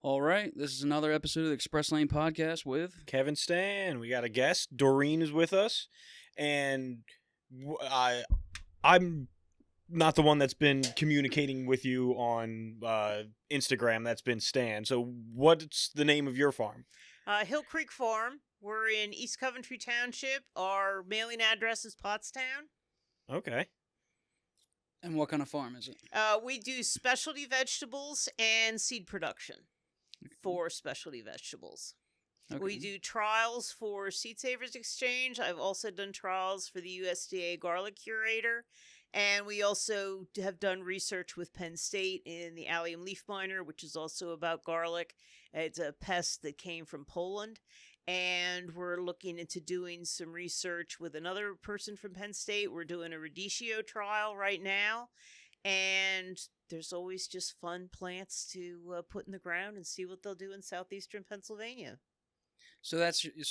All right, this is another episode of the Express Lane Podcast with Kevin Stan. We got a guest. Dorene is with us, and I'm not the one that's been communicating with you on Instagram. That's been Stan. So, what's the name of your farm? Hill Creek Farm. We're in East Coventry Township. Our mailing address is Pottstown. Okay. And what kind of farm is it? We do specialty vegetables and seed production for specialty vegetables. Okay. We do trials for Seed Savers Exchange. I've also done trials for the USDA Garlic Curator. And we also have done research with Penn State in the allium leaf miner, which is also about garlic. It's a pest that came from Poland. And we're looking into doing some research with another person from Penn State. We're doing a radicchio trial right now. And there's always just fun plants to put in the ground and see what they'll do in southeastern Pennsylvania. So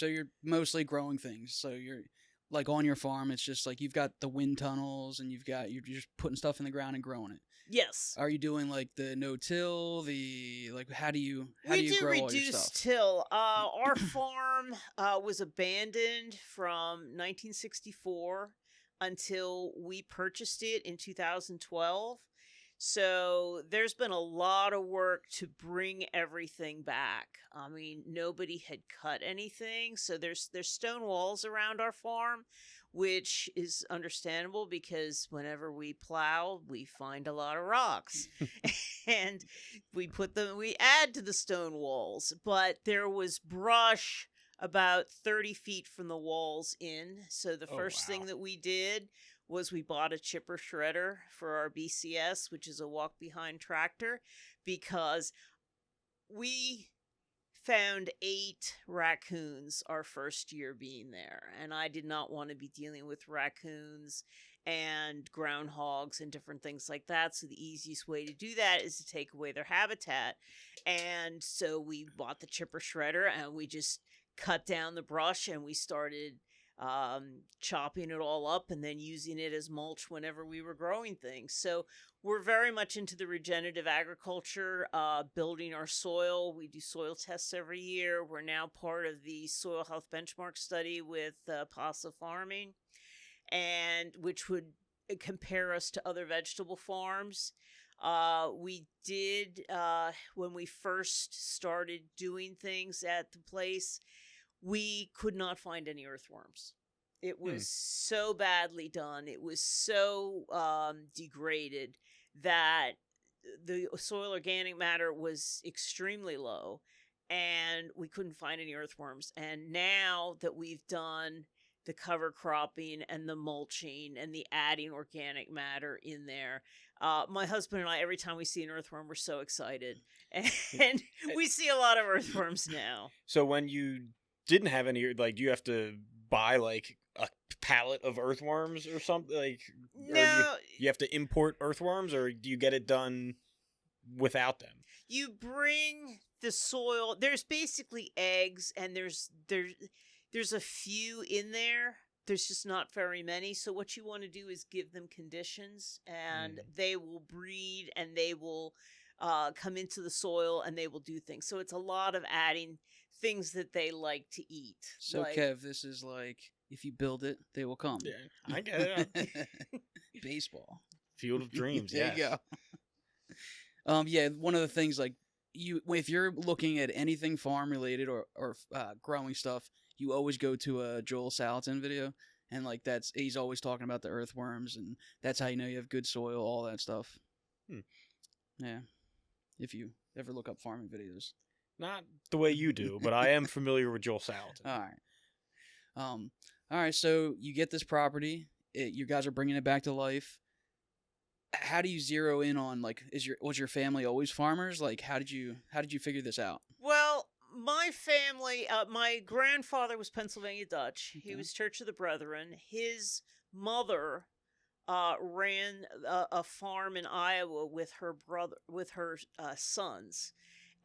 you're mostly growing things. So you're like on your farm. It's just like you've got the wind tunnels and you're just putting stuff in the ground and growing it. Yes. Are you doing like the no-till? How do you grow all your stuff? We do reduced till. Our farm was abandoned from 1964 until we purchased it in 2012. So there's been a lot of work to bring everything back. I mean, nobody had cut anything. So there's stone walls around our farm, which is understandable because whenever we plow, we find a lot of rocks. And we add to the stone walls. But there was brush about 30 feet from the walls in. So the first thing that we did was we bought a chipper shredder for our BCS, which is a walk-behind tractor, because we found 8 raccoons our first year being there. And I did not want to be dealing with raccoons and groundhogs and different things like that. So the easiest way to do that is to take away their habitat. And so we bought the chipper shredder and we just cut down the brush and we started chopping it all up and then using it as mulch whenever we were growing things. So we're very much into the regenerative agriculture, building our soil. We do soil tests every year. We're now part of the soil health benchmark study with PASA farming, and which would compare us to other vegetable farms. We did, when we first started doing things at the place, we could not find any earthworms. It was so badly done. It was so degraded that the soil organic matter was extremely low and we couldn't find any earthworms. And now that we've done the cover cropping and the mulching and the adding organic matter in there, my husband and I, every time we see an earthworm, we're so excited. And we see a lot of earthworms now. So when you didn't have any, like, do you have to buy like a pallet of earthworms or something? Like, no, or you have to import earthworms, or do you get it done without them? You bring the soil. There's basically eggs, and there's a few in there. There's just not very many. So what you want to do is give them conditions, and they will breed, and they will come into the soil, and they will do things. So it's a lot of adding things that they like to eat. So, like, Kev, this is like, if you build it, they will come. Yeah, I get it. Baseball. Field of dreams, There you go. Yeah, one of the things, like, if you're looking at anything farm related or growing stuff, you always go to a Joel Salatin video, and like he's always talking about the earthworms, and that's how you know you have good soil, all that stuff. Yeah, if you ever look up farming videos. Not the way you do, but I am familiar with Joel Salatin. All right. So you get this property. You guys are bringing it back to life. How do you zero in on, like, was your family always farmers? Like, how did you figure this out? Well, my family, my grandfather was Pennsylvania Dutch. Okay. He was Church of the Brethren. His mother ran a farm in Iowa with her sons.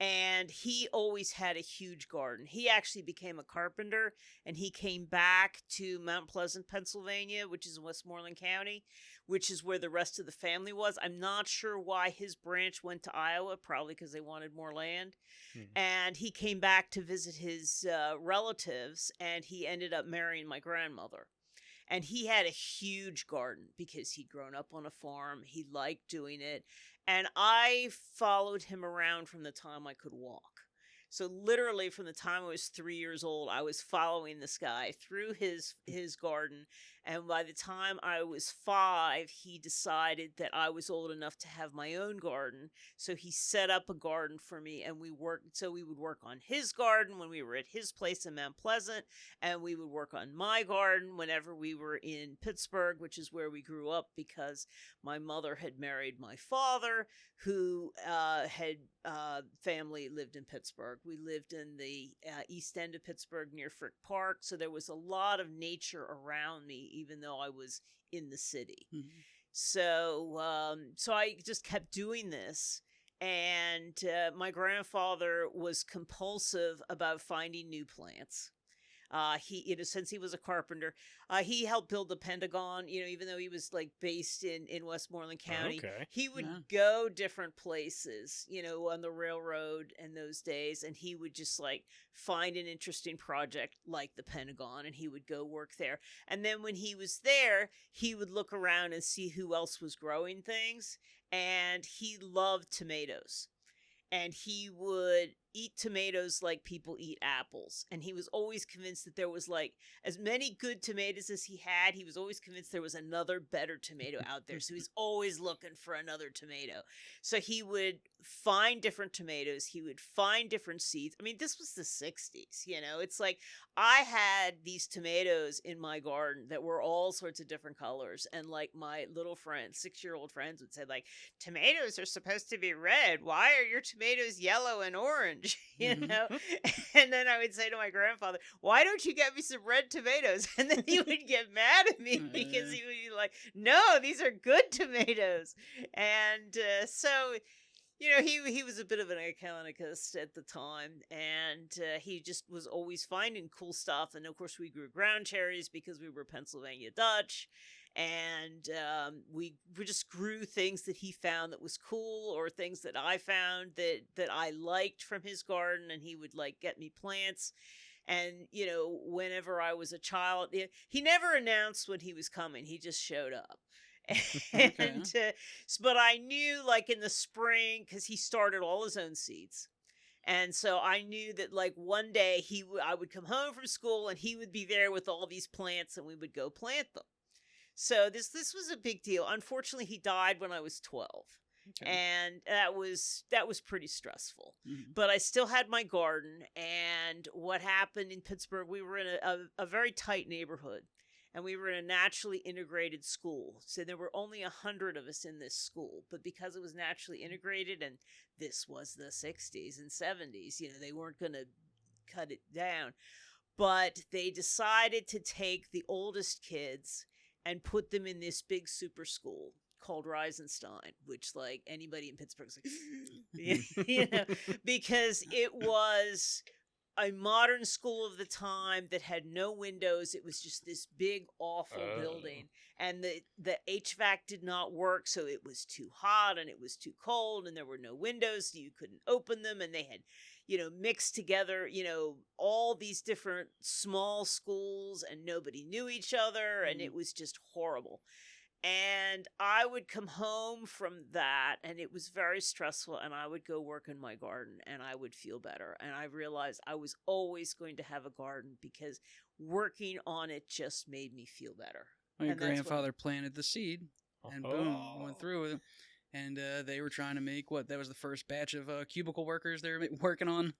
And he always had a huge garden. He actually became a carpenter, and he came back to Mount Pleasant, Pennsylvania, which is in Westmoreland County, which is where the rest of the family was. I'm not sure why his branch went to Iowa, probably because they wanted more land. And he came back to visit his relatives, and he ended up marrying my grandmother. And he had a huge garden because he'd grown up on a farm. He liked doing it. And I followed him around from the time I could walk. So literally from the time I was 3 years old, I was following this guy through his garden. And by the time I was 5, he decided that I was old enough to have my own garden. So he set up a garden for me, and we worked. So we would work on his garden when we were at his place in Mount Pleasant, and we would work on my garden whenever we were in Pittsburgh, which is where we grew up, because my mother had married my father, who had family lived in Pittsburgh. We lived in the east end of Pittsburgh near Frick Park, so there was a lot of nature around me, even though I was in the city. Mm-hmm. So I just kept doing this. And my grandfather was compulsive about finding new plants. Since he was a carpenter, he helped build the Pentagon, even though he was like based in Westmoreland County. Okay. He would go different places, on the railroad in those days. And he would just like find an interesting project like the Pentagon, and he would go work there. And then when he was there, he would look around and see who else was growing things. And he loved tomatoes. And he would eat tomatoes like people eat apples. And he was always convinced that there was like as many good tomatoes as he had. He was always convinced there was another better tomato out there. So he's always looking for another tomato. So he would find different tomatoes. He would find different seeds. I mean, this was the 60s, It's like I had these tomatoes in my garden that were all sorts of different colors. And like my little friends, 6-year-old friends would say like, tomatoes are supposed to be red. Why are your tomatoes yellow and orange? And then I would say to my grandfather, why don't you get me some red tomatoes? And then he would get mad at me because he would be like, no, these are good tomatoes. And so he was a bit of an economist at the time, and he just was always finding cool stuff. And of course we grew ground cherries because we were Pennsylvania Dutch. And we just grew things that he found that was cool, or things that I found that I liked from his garden, and he would like get me plants. And whenever I was a child, he never announced when he was coming. He just showed up. And but I knew like in the spring, because he started all his own seeds. And so I knew that like one day I would come home from school, and he would be there with all these plants, and we would go plant them. So this was a big deal. Unfortunately, he died when I was 12. Okay. And that was pretty stressful. Mm-hmm. But I still had my garden. And what happened in Pittsburgh, we were in a very tight neighborhood. And we were in a naturally integrated school. So there were only 100 of us in this school. But because it was naturally integrated, and this was the 60s and 70s, they weren't going to cut it down. But they decided to take the oldest kids and put them in this big super school called Reisenstein, which like anybody in Pittsburgh's like, because it was a modern school of the time that had no windows. It was just this big, awful building, and the HVAC did not work, so it was too hot and it was too cold, and there were no windows, so you couldn't open them, and they had mixed together, all these different small schools, and nobody knew each other, and it was just horrible. And I would come home from that, and it was very stressful, and I would go work in my garden, and I would feel better. And I realized I was always going to have a garden because working on it just made me feel better. My grandfather planted the seed, and boom, went through with it. And they were trying to make that was the first batch of cubicle workers they were working on.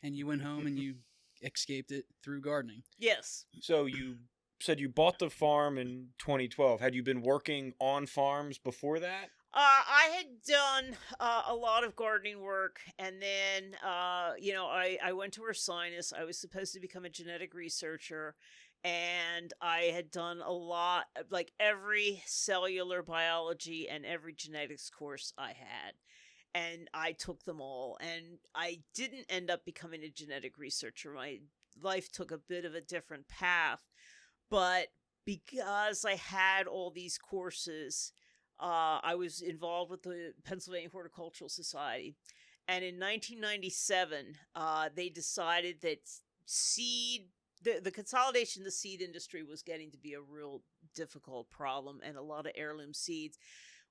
And you went home and you escaped it through gardening. Yes. So you said you bought the farm in 2012. Had you been working on farms before that? I had done a lot of gardening work, and then, I went to Ursinus. I was supposed to become a genetic researcher. And I had done a lot, like every cellular biology and every genetics course I had. and I took them all. And I didn't end up becoming a genetic researcher. My life took a bit of a different path. But because I had all these courses, I was involved with the Pennsylvania Horticultural Society. And in 1997, they decided that the consolidation of the seed industry was getting to be a real difficult problem, and a lot of heirloom seeds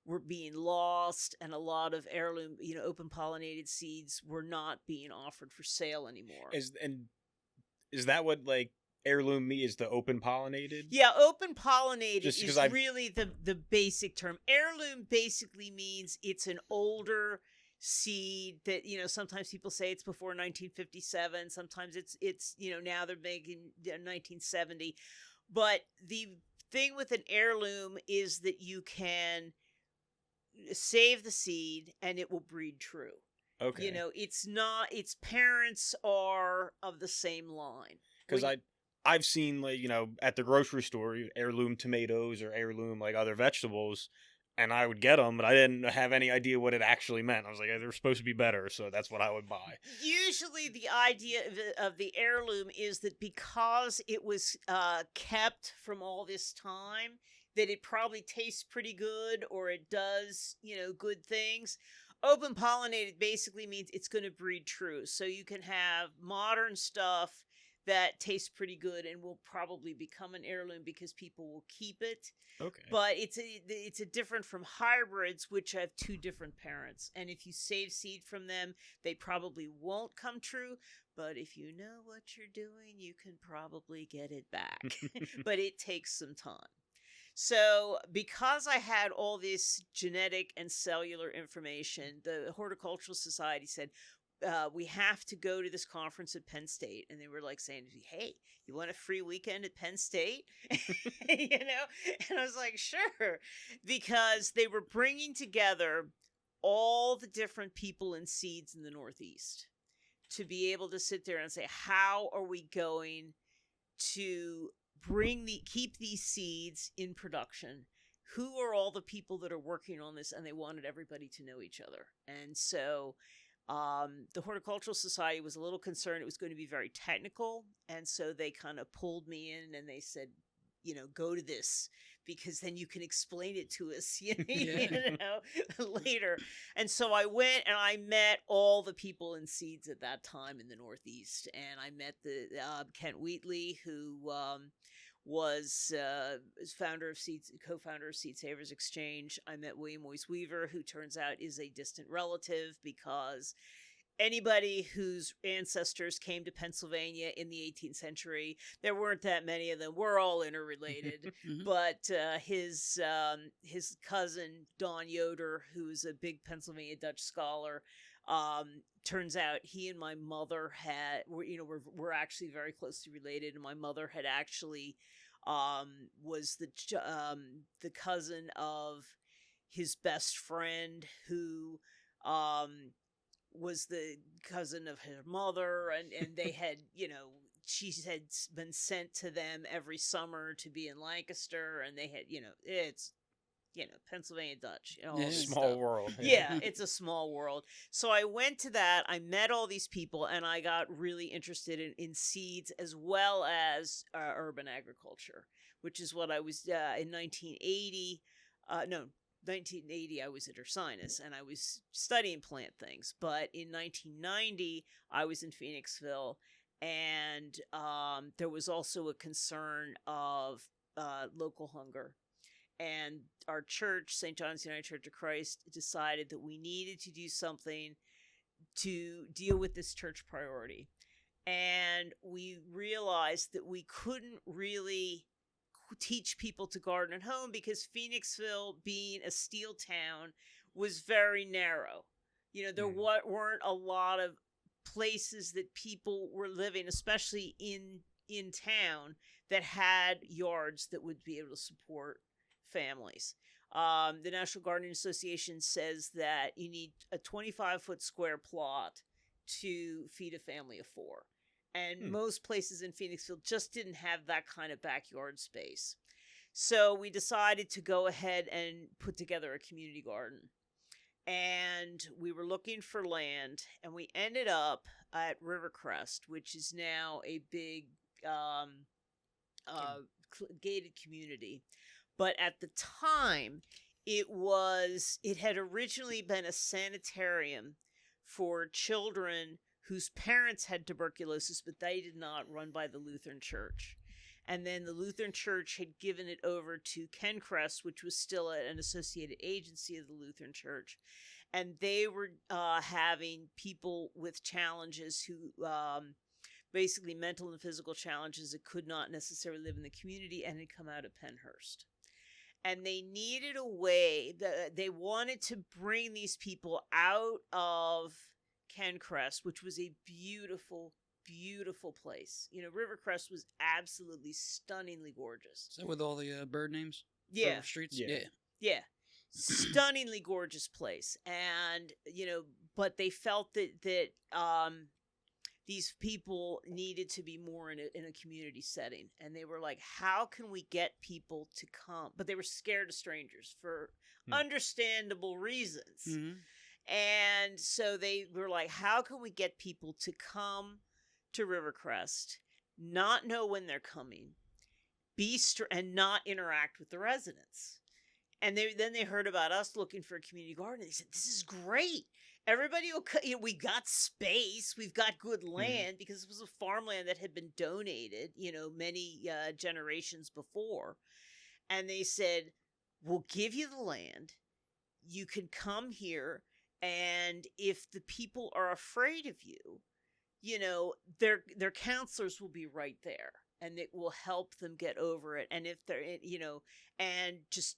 were being lost, and a lot of heirloom, open pollinated seeds were not being offered for sale anymore. Is that what like heirloom meat is, the open pollinated? Yeah, open pollinated Just is really the basic term. Heirloom basically means it's an older seed that, sometimes people say it's before 1957, sometimes it's now they're making 1970. But the thing with an heirloom is that you can save the seed and it will breed true. Okay. It's not, its parents are of the same line. Because I've seen, like, at the grocery store, heirloom tomatoes or heirloom, like, other vegetables, and I would get them, but I didn't have any idea what it actually meant. I was like, they're supposed to be better, so that's what I would buy. Usually the idea of the heirloom is that because it was kept from all this time, that it probably tastes pretty good, or it does, good things. Open pollinated basically means it's going to breed true. So you can have modern stuff that tastes pretty good and will probably become an heirloom because people will keep it. Okay. But it's a different from hybrids, which have two different parents. And if you save seed from them, they probably won't come true. But if you know what you're doing, you can probably get it back. But it takes some time. So because I had all this genetic and cellular information, the Horticultural Society said, we have to go to this conference at Penn State. And they were like saying, hey, you want a free weekend at Penn State? And I was like, sure. Because they were bringing together all the different people in seeds in the Northeast to be able to sit there and say, how are we going to keep these seeds in production? Who are all the people that are working on this? And they wanted everybody to know each other. And so the Horticultural Society was a little concerned it was going to be very technical. And so they kind of pulled me in and they said, go to this, because then you can explain it to us, later. And so I went and I met all the people in seeds at that time in the Northeast. And I met the Kent Wheatley, who was co-founder of Seed Savers Exchange. I met William Moyes Weaver, who turns out is a distant relative, because anybody whose ancestors came to Pennsylvania in the 18th century, there weren't that many of them. We're all interrelated. But his cousin, Don Yoder, who's a big Pennsylvania Dutch scholar, turns out he and my mother were actually very closely related. And my mother had actually was the cousin of his best friend, who was the cousin of her mother, and they had, she had been sent to them every summer to be in Lancaster, and they had, it's, Pennsylvania Dutch. Small world. Yeah, it's a small world. So I went to that, I met all these people, and I got really interested in seeds as well as urban agriculture, which is what I was in 1980. 1980, I was at Ursinus, and I was studying plant things. But in 1990, I was in Phoenixville, and there was also a concern of local hunger. And our church, St. John's United Church of Christ, decided that we needed to do something to deal with this church priority. And we realized that we couldn't really teach people to garden at home, because Phoenixville, being a steel town, was very narrow. There weren't a lot of places that people were living, especially in town, that had yards that would be able to support families. The National Gardening Association says that you need a 25-foot square plot to feed a family of 4. And most places in Phoenixville just didn't have that kind of backyard space. So we decided to go ahead and put together a community garden. and we were looking for land, and we ended up at Rivercrest, which is now a big gated community. But at the time, it had originally been a sanitarium for children whose parents had tuberculosis, but they did not, run by the Lutheran Church. And then the Lutheran Church had given it over to Kencrest, which was still an associated agency of the Lutheran Church. And they were having people with challenges who, basically mental and physical challenges, that could not necessarily live in the community and had come out of Pennhurst. And they needed a way, they wanted to bring these people out of Kencrest, which was a beautiful, beautiful place. Rivercrest was absolutely stunningly gorgeous. Is that with all the bird names? Yeah. For streets? Yeah. Yeah. Stunningly gorgeous place. And, but they felt that these people needed to be more in a community setting. And they were like, how can we get people to come? But they were scared of strangers for understandable reasons. Mm-hmm. And so they were like, how can we get people to come to Rivercrest, not know when they're coming, and not interact with the residents? And then they heard about us looking for a community garden. And they said, this is great. Everybody will we got space. We've got good land, because it was a farmland that had been donated, many generations before. And they said, we'll give you the land. You can come here. And if the people are afraid of you, their counselors will be right there, and it will help them get over it. And if they're, and just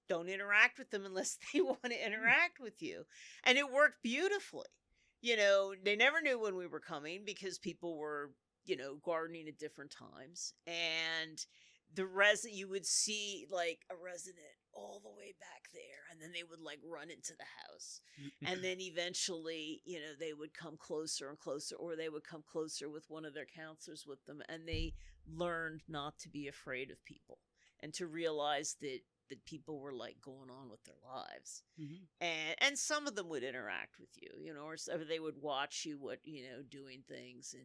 don't interact with them unless they want to interact with you. And it worked beautifully. They never knew when we were coming, because people were, gardening at different times. And you would see like a resident all the way back there, and then they would like run into the house. And then eventually, they would come closer and closer, or they would come closer with one of their counselors with them, and they learned not to be afraid of people, and to realize that people were like going on with their lives. And some of them would interact with you, or they would watch you doing things.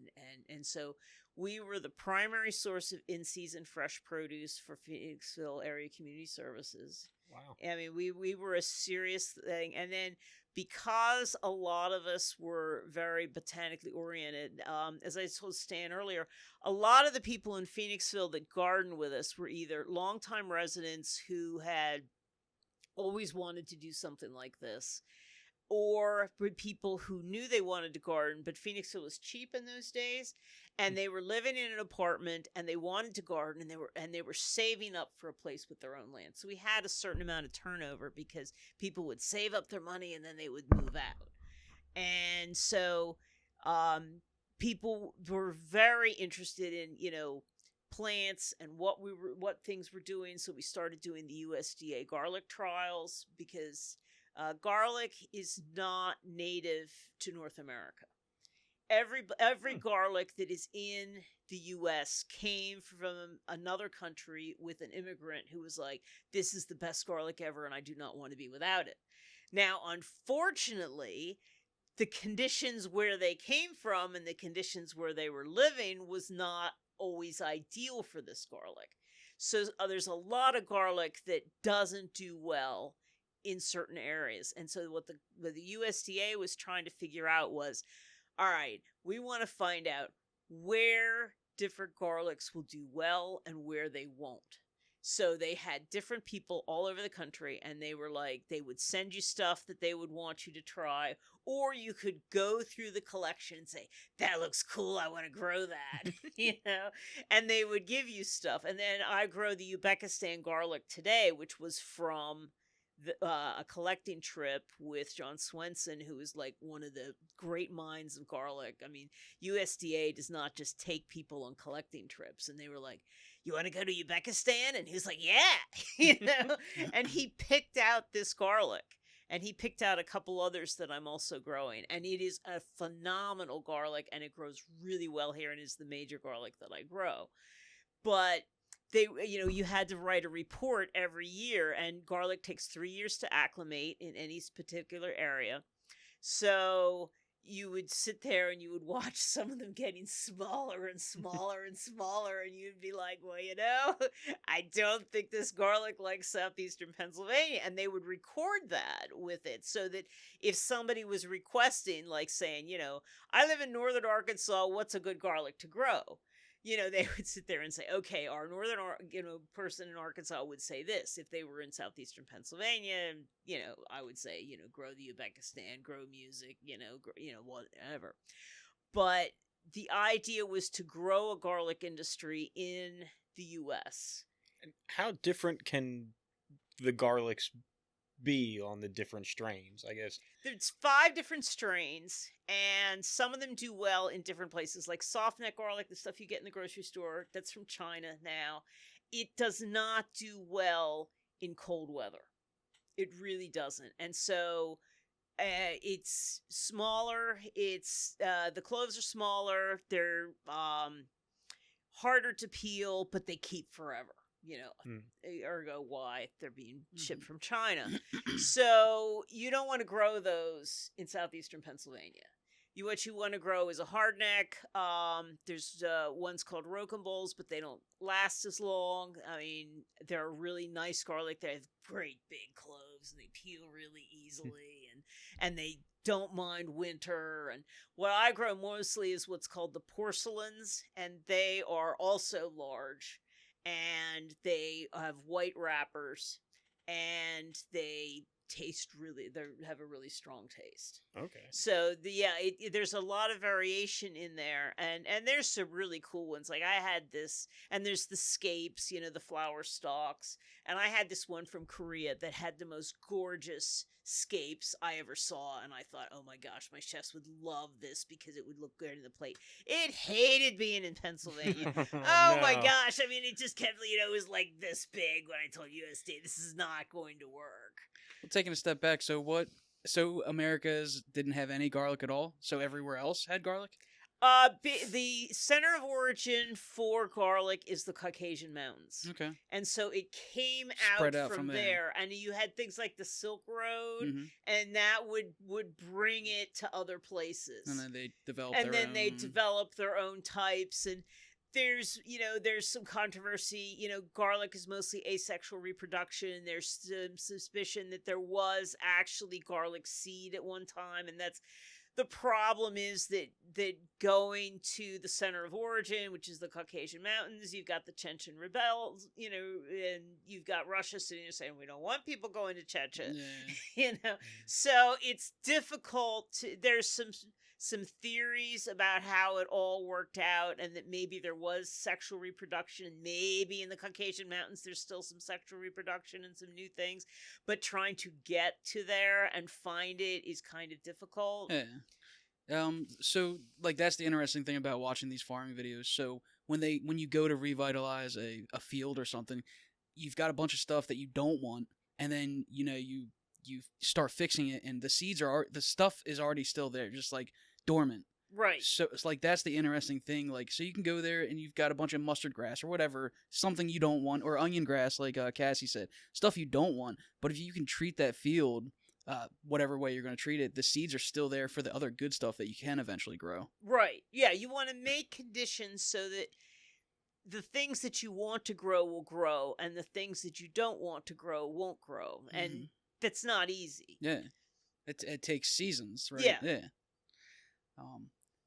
And so we were the primary source of in-season fresh produce for Phoenixville Area Community Services. Wow. I mean, we were a serious thing. And then, because a lot of us were very botanically oriented, as I told Stan earlier, a lot of the people in Phoenixville that gardened with us were either longtime residents who had always wanted to do something like this, or people who knew they wanted to garden, but Phoenixville was cheap in those days, and they were living in an apartment, and they wanted to garden, and they were saving up for a place with their own land. So we had a certain amount of turnover, because people would save up their money and then they would move out. And so people were very interested in, plants and what things we're doing. So we started doing the USDA garlic trials, because garlic is not native to North America. Every garlic that is in the U.S. came from another country with an immigrant who was like, this is the best garlic ever, and I do not want to be without it. Now, unfortunately, the conditions where they came from and the conditions where they were living was not always ideal for this garlic. So there's a lot of garlic that doesn't do well in certain areas. And so what the USDA was trying to figure out was, all right, we want to find out where different garlics will do well and where they won't. So they had different people all over the country, and they were like, they would send you stuff that they would want you to try, or you could go through the collection and say, that looks cool, I want to grow that, and they would give you stuff. And then I grow the Uzbekistan garlic today, which was from a collecting trip with John Swenson, who is like one of the great minds of garlic. I mean, USDA does not just take people on collecting trips. And they were like, you want to go to Uzbekistan? And he was like, yeah, and he picked out this garlic, and he picked out a couple others that I'm also growing. And it is a phenomenal garlic, and it grows really well here, and is the major garlic that I grow. But you had to write a report every year, and garlic takes 3 years to acclimate in any particular area. So you would sit there and you would watch some of them getting smaller and smaller and smaller, and you'd be like, well, I don't think this garlic likes southeastern Pennsylvania. And they would record that with it so that if somebody was requesting, like saying, I live in northern Arkansas, what's a good garlic to grow? They would sit there and say, okay, our northern, person in Arkansas would say this. If they were in southeastern Pennsylvania, I would say, grow the Uzbekistan, grow music, whatever. But the idea was to grow a garlic industry in the U.S. And how different can the garlics be on the different strains, I guess? There's 5 different strains, and some of them do well in different places, like soft neck garlic, the stuff you get in the grocery store, that's from China now. It does not do well in cold weather. It really doesn't. And so it's smaller. It's the cloves are smaller. They're harder to peel, but they keep forever. Ergo why they're being shipped from China. So you don't want to grow those in southeastern Pennsylvania. What you want to grow is a hardneck. There's ones called rocambole, but they don't last as long. I mean, they're really nice garlic. They have great big cloves, and they peel really easily, and they don't mind winter. And what I grow mostly is what's called the porcelains, and they are also large. And they have white wrappers, and they have a really strong taste. Okay. So there's a lot of variation in there, and there's some really cool ones. Like I had this, and there's the scapes, the flower stalks, and I had this one from Korea that had the most gorgeous scapes I ever saw, and I thought, oh my gosh, my chefs would love this because it would look good in the plate. It hated being in Pennsylvania. Oh my gosh, I mean, it just kept, it was like this big when I told USDA, this is not going to work. Well, taking a step back, so Americas didn't have any garlic at all? So everywhere else had garlic? The center of origin for garlic is the Caucasian Mountains. Okay. And so it came Spread out out from from there. And you had things like the Silk Road, Mm-hmm. and that would bring it to other places. And then they developed they developed their own types. And there's some controversy. Garlic is mostly asexual reproduction. There's some suspicion that there was actually garlic seed at one time, and that's the problem is that going to the center of origin, which is the Caucasian Mountains, you've got the Chechen rebels, and you've got Russia sitting there saying, we don't want people going to Chechen, So it's difficult there's some theories about how it all worked out, and that maybe there was sexual reproduction, and maybe in the Caucasian Mountains there's still some sexual reproduction and some new things, but trying to get to there and find it is kind of difficult. Yeah. So like that's the interesting thing about watching these farming videos. So when you go to revitalize a field or something, you've got a bunch of stuff that you don't want, and then you start fixing it, and the stuff is already still there, just like dormant. Right. So it's like that's the interesting thing. Like, so you can go there and you've got a bunch of mustard grass or whatever, something you don't want, or onion grass, like Cassie said, stuff you don't want. But if you can treat that field, whatever way you're going to treat it, the seeds are still there for the other good stuff that you can eventually grow. Right. Yeah. You want to make conditions so that the things that you want to grow will grow, and the things that you don't want to grow won't grow. Mm-hmm. And that's not easy. Yeah. It takes seasons, right? Yeah.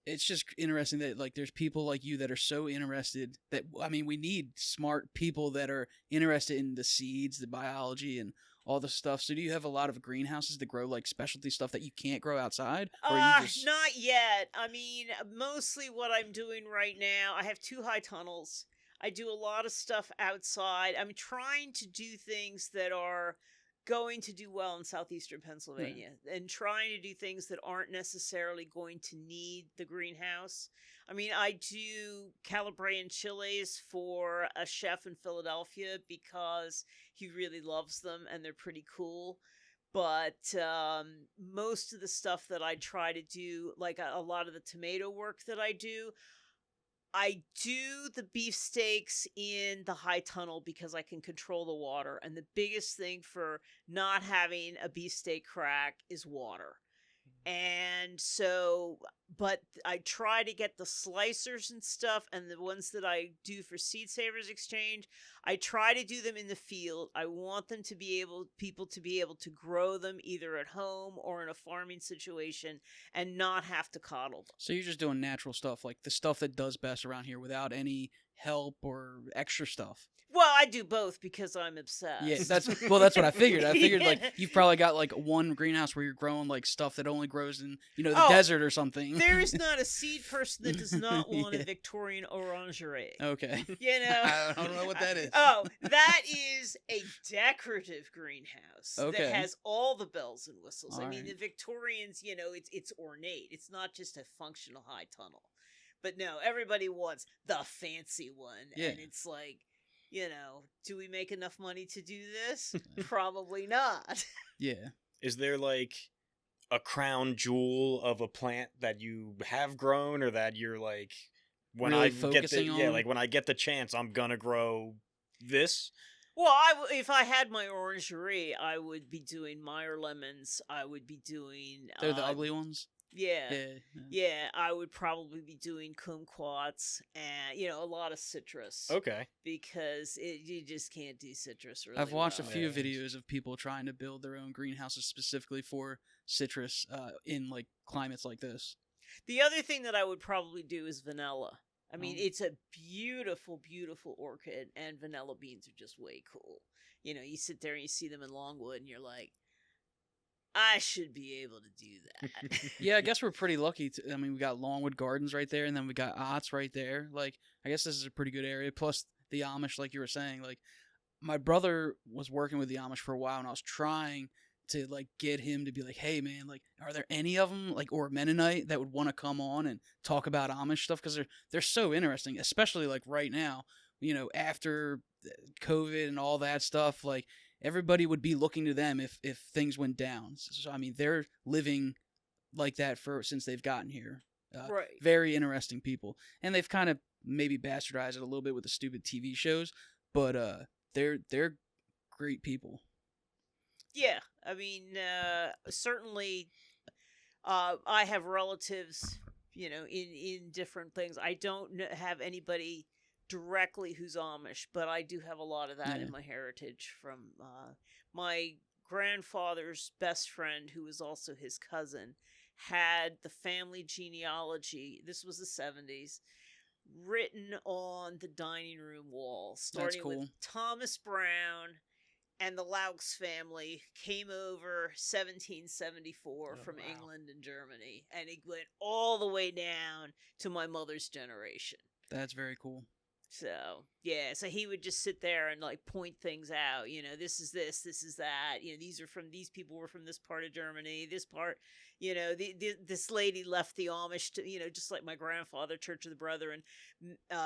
It's just interesting that like there's people like you that are so interested that, I mean, we need smart people that are interested in the seeds, the biology, and all the stuff. So do you have a lot of greenhouses that grow like specialty stuff that you can't grow outside? Or not yet. I mean, mostly what I'm doing right now, I have 2 high tunnels. I do a lot of stuff outside. I'm trying to do things that are going to do well in southeastern Pennsylvania, and trying to do things that aren't necessarily going to need the greenhouse. I mean, I do Calabrian chilies for a chef in Philadelphia because he really loves them and they're pretty cool. But most of the stuff that I try to do, like a lot of the tomato work that I do, I do the beefsteaks in the high tunnel because I can control the water. And the biggest thing for not having a beefsteak crack is water. And so, but I try to get the slicers and stuff, and the ones that I do for Seed Savers Exchange, I try to do them in the field. I want them to be people to be able to grow them either at home or in a farming situation and not have to coddle them. So you're just doing natural stuff, like the stuff that does best around here without any help or extra stuff. Well, I do both because I'm obsessed. Yeah, that's what I figured. I figured like Yeah. you've probably got like one greenhouse where you're growing like stuff that only grows in the Oh, desert or something. There is not a seed person that does not want a Yeah. Victorian orangerie. Okay. You know, I don't know what that is. Oh, that is a decorative greenhouse Okay. that has all the bells and whistles. All I mean, right. the Victorians, it's ornate. It's not just a functional high tunnel. But no, everybody wants the fancy one, Yeah. and it's like, do we make enough money to do this? Probably not. Yeah. Is there like a crown jewel of a plant that you have grown, or that you're like, when Really I get the focusing on? like when I get the chance, I'm gonna grow this? Well, if I had my orangerie, I would be doing Meyer lemons. I would be doing. They're the ugly ones. Yeah. Yeah. Yeah, I would probably be doing kumquats and a lot of citrus. Okay. Because you just can't do citrus really. I've watched well. a few Yeah. videos of people trying to build their own greenhouses specifically for citrus in like climates like this. The other thing that I would probably do is vanilla. I mean, Oh. it's a beautiful, beautiful orchid, and vanilla beans are just way cool. You sit there and you see them in Longwood, and you're like, I should be able to do that. Yeah, I guess we're pretty lucky. I mean, we got Longwood Gardens right there, and then we got Otts right there. Like, I guess this is a pretty good area. Plus the Amish, like you were saying. Like, my brother was working with the Amish for a while, and I was trying to like get him to be like, "Hey, man, like, are there any of them like or Mennonite that would want to come on and talk about Amish stuff? Because they're so interesting, especially like right now. After COVID and all that stuff, like." Everybody would be looking to them if things went down. So I mean, they're living like that since they've gotten here. Right. Very interesting people, and they've kind of maybe bastardized it a little bit with the stupid TV shows, but they're great people. Yeah, I mean, certainly, I have relatives, in different things. I don't have anybody directly who's Amish, but I do have a lot of that Yeah. in my heritage from my grandfather's best friend, who was also his cousin, had the family genealogy. This was the 70s. Written on the dining room wall, starting cool. with Thomas Brown and the Laux family came over 1774 from wow. England and Germany, and it went all the way down to my mother's generation. That's very cool. So so he would just sit there and like point things out. This is that. These people were from this part of Germany. This part, this lady left the Amish to, just like my grandfather, Church of the Brethren,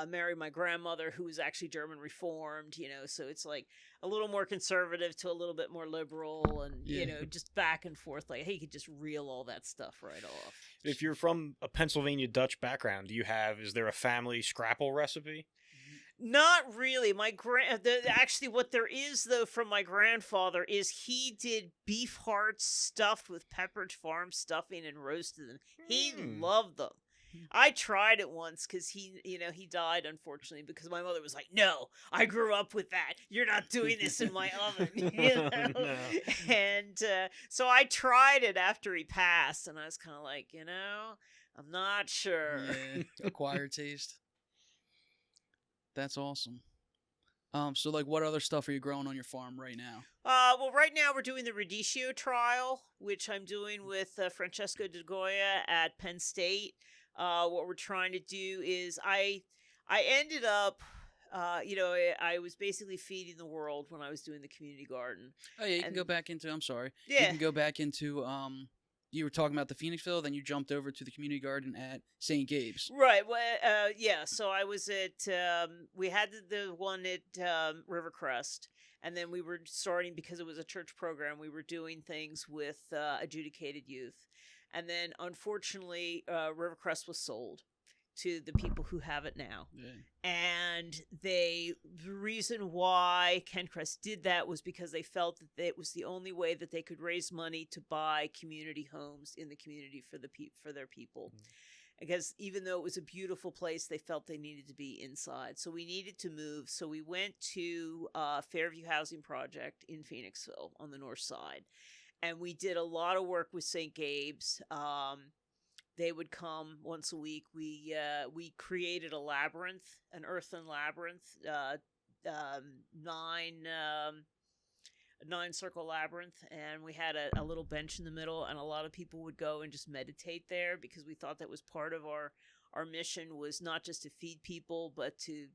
married my grandmother, who was actually German Reformed. So it's like a little more conservative to a little bit more liberal, and Yeah. just back and forth. Like he could just reel all that stuff right off. If you're from a Pennsylvania Dutch background, is there a family scrapple recipe? Not really. Actually, what there is though from my grandfather is he did beef hearts stuffed with Pepperidge Farm stuffing and roasted them. He loved them. I tried it once because he died unfortunately because my mother was like, "No, I grew up with that. You're not doing this in my oven." No. And so I tried it after he passed, and I was kind of like, I'm not sure. Yeah, acquired taste. That's awesome. So like, what other stuff are you growing on your farm right now? Well, right now we're doing the Radicchio trial, which I'm doing with Francesco De Goya at Penn State. What we're trying to do is I ended up, I was basically feeding the world when I was doing the community garden. Oh yeah, you can And- go back into. I'm sorry. You Yeah. can go back into. You were talking about the Phoenixville, then you jumped over to the community garden at St. Gabe's. Right. Well, yeah. So I was at, we had the one at Rivercrest, and then we were starting, because it was a church program, we were doing things with adjudicated youth. And then, unfortunately, Rivercrest was sold to the people who have it now. Yeah. And the reason why Kencrest did that was because they felt that it was the only way that they could raise money to buy community homes in the community for their people. Because even though it was a beautiful place, they felt they needed to be inside. So we needed to move. So we went to Fairview Housing Project in Phoenixville on the north side. And we did a lot of work with St. Gabe's. They would come once a week. We created a labyrinth, an earthen labyrinth, nine circle labyrinth, and we had a little bench in the middle, and a lot of people would go and just meditate there because we thought that was part of our mission, was not just to feed people but to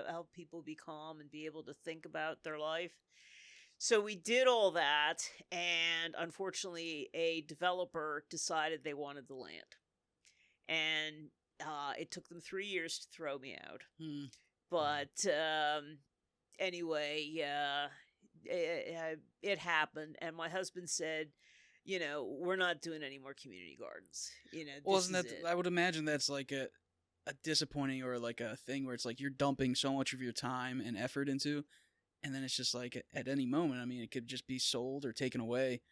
help people be calm and be able to think about their life. So we did all that, and unfortunately a developer decided they wanted the land, and it took them 3 years to throw me out. But anyway, it happened, and my husband said, we're not doing any more community gardens. Well, isn't that? I would imagine that's like a disappointing, or like a thing where it's like you're dumping so much of your time and effort into, and then it's just like at any moment. I mean, it could just be sold or taken away.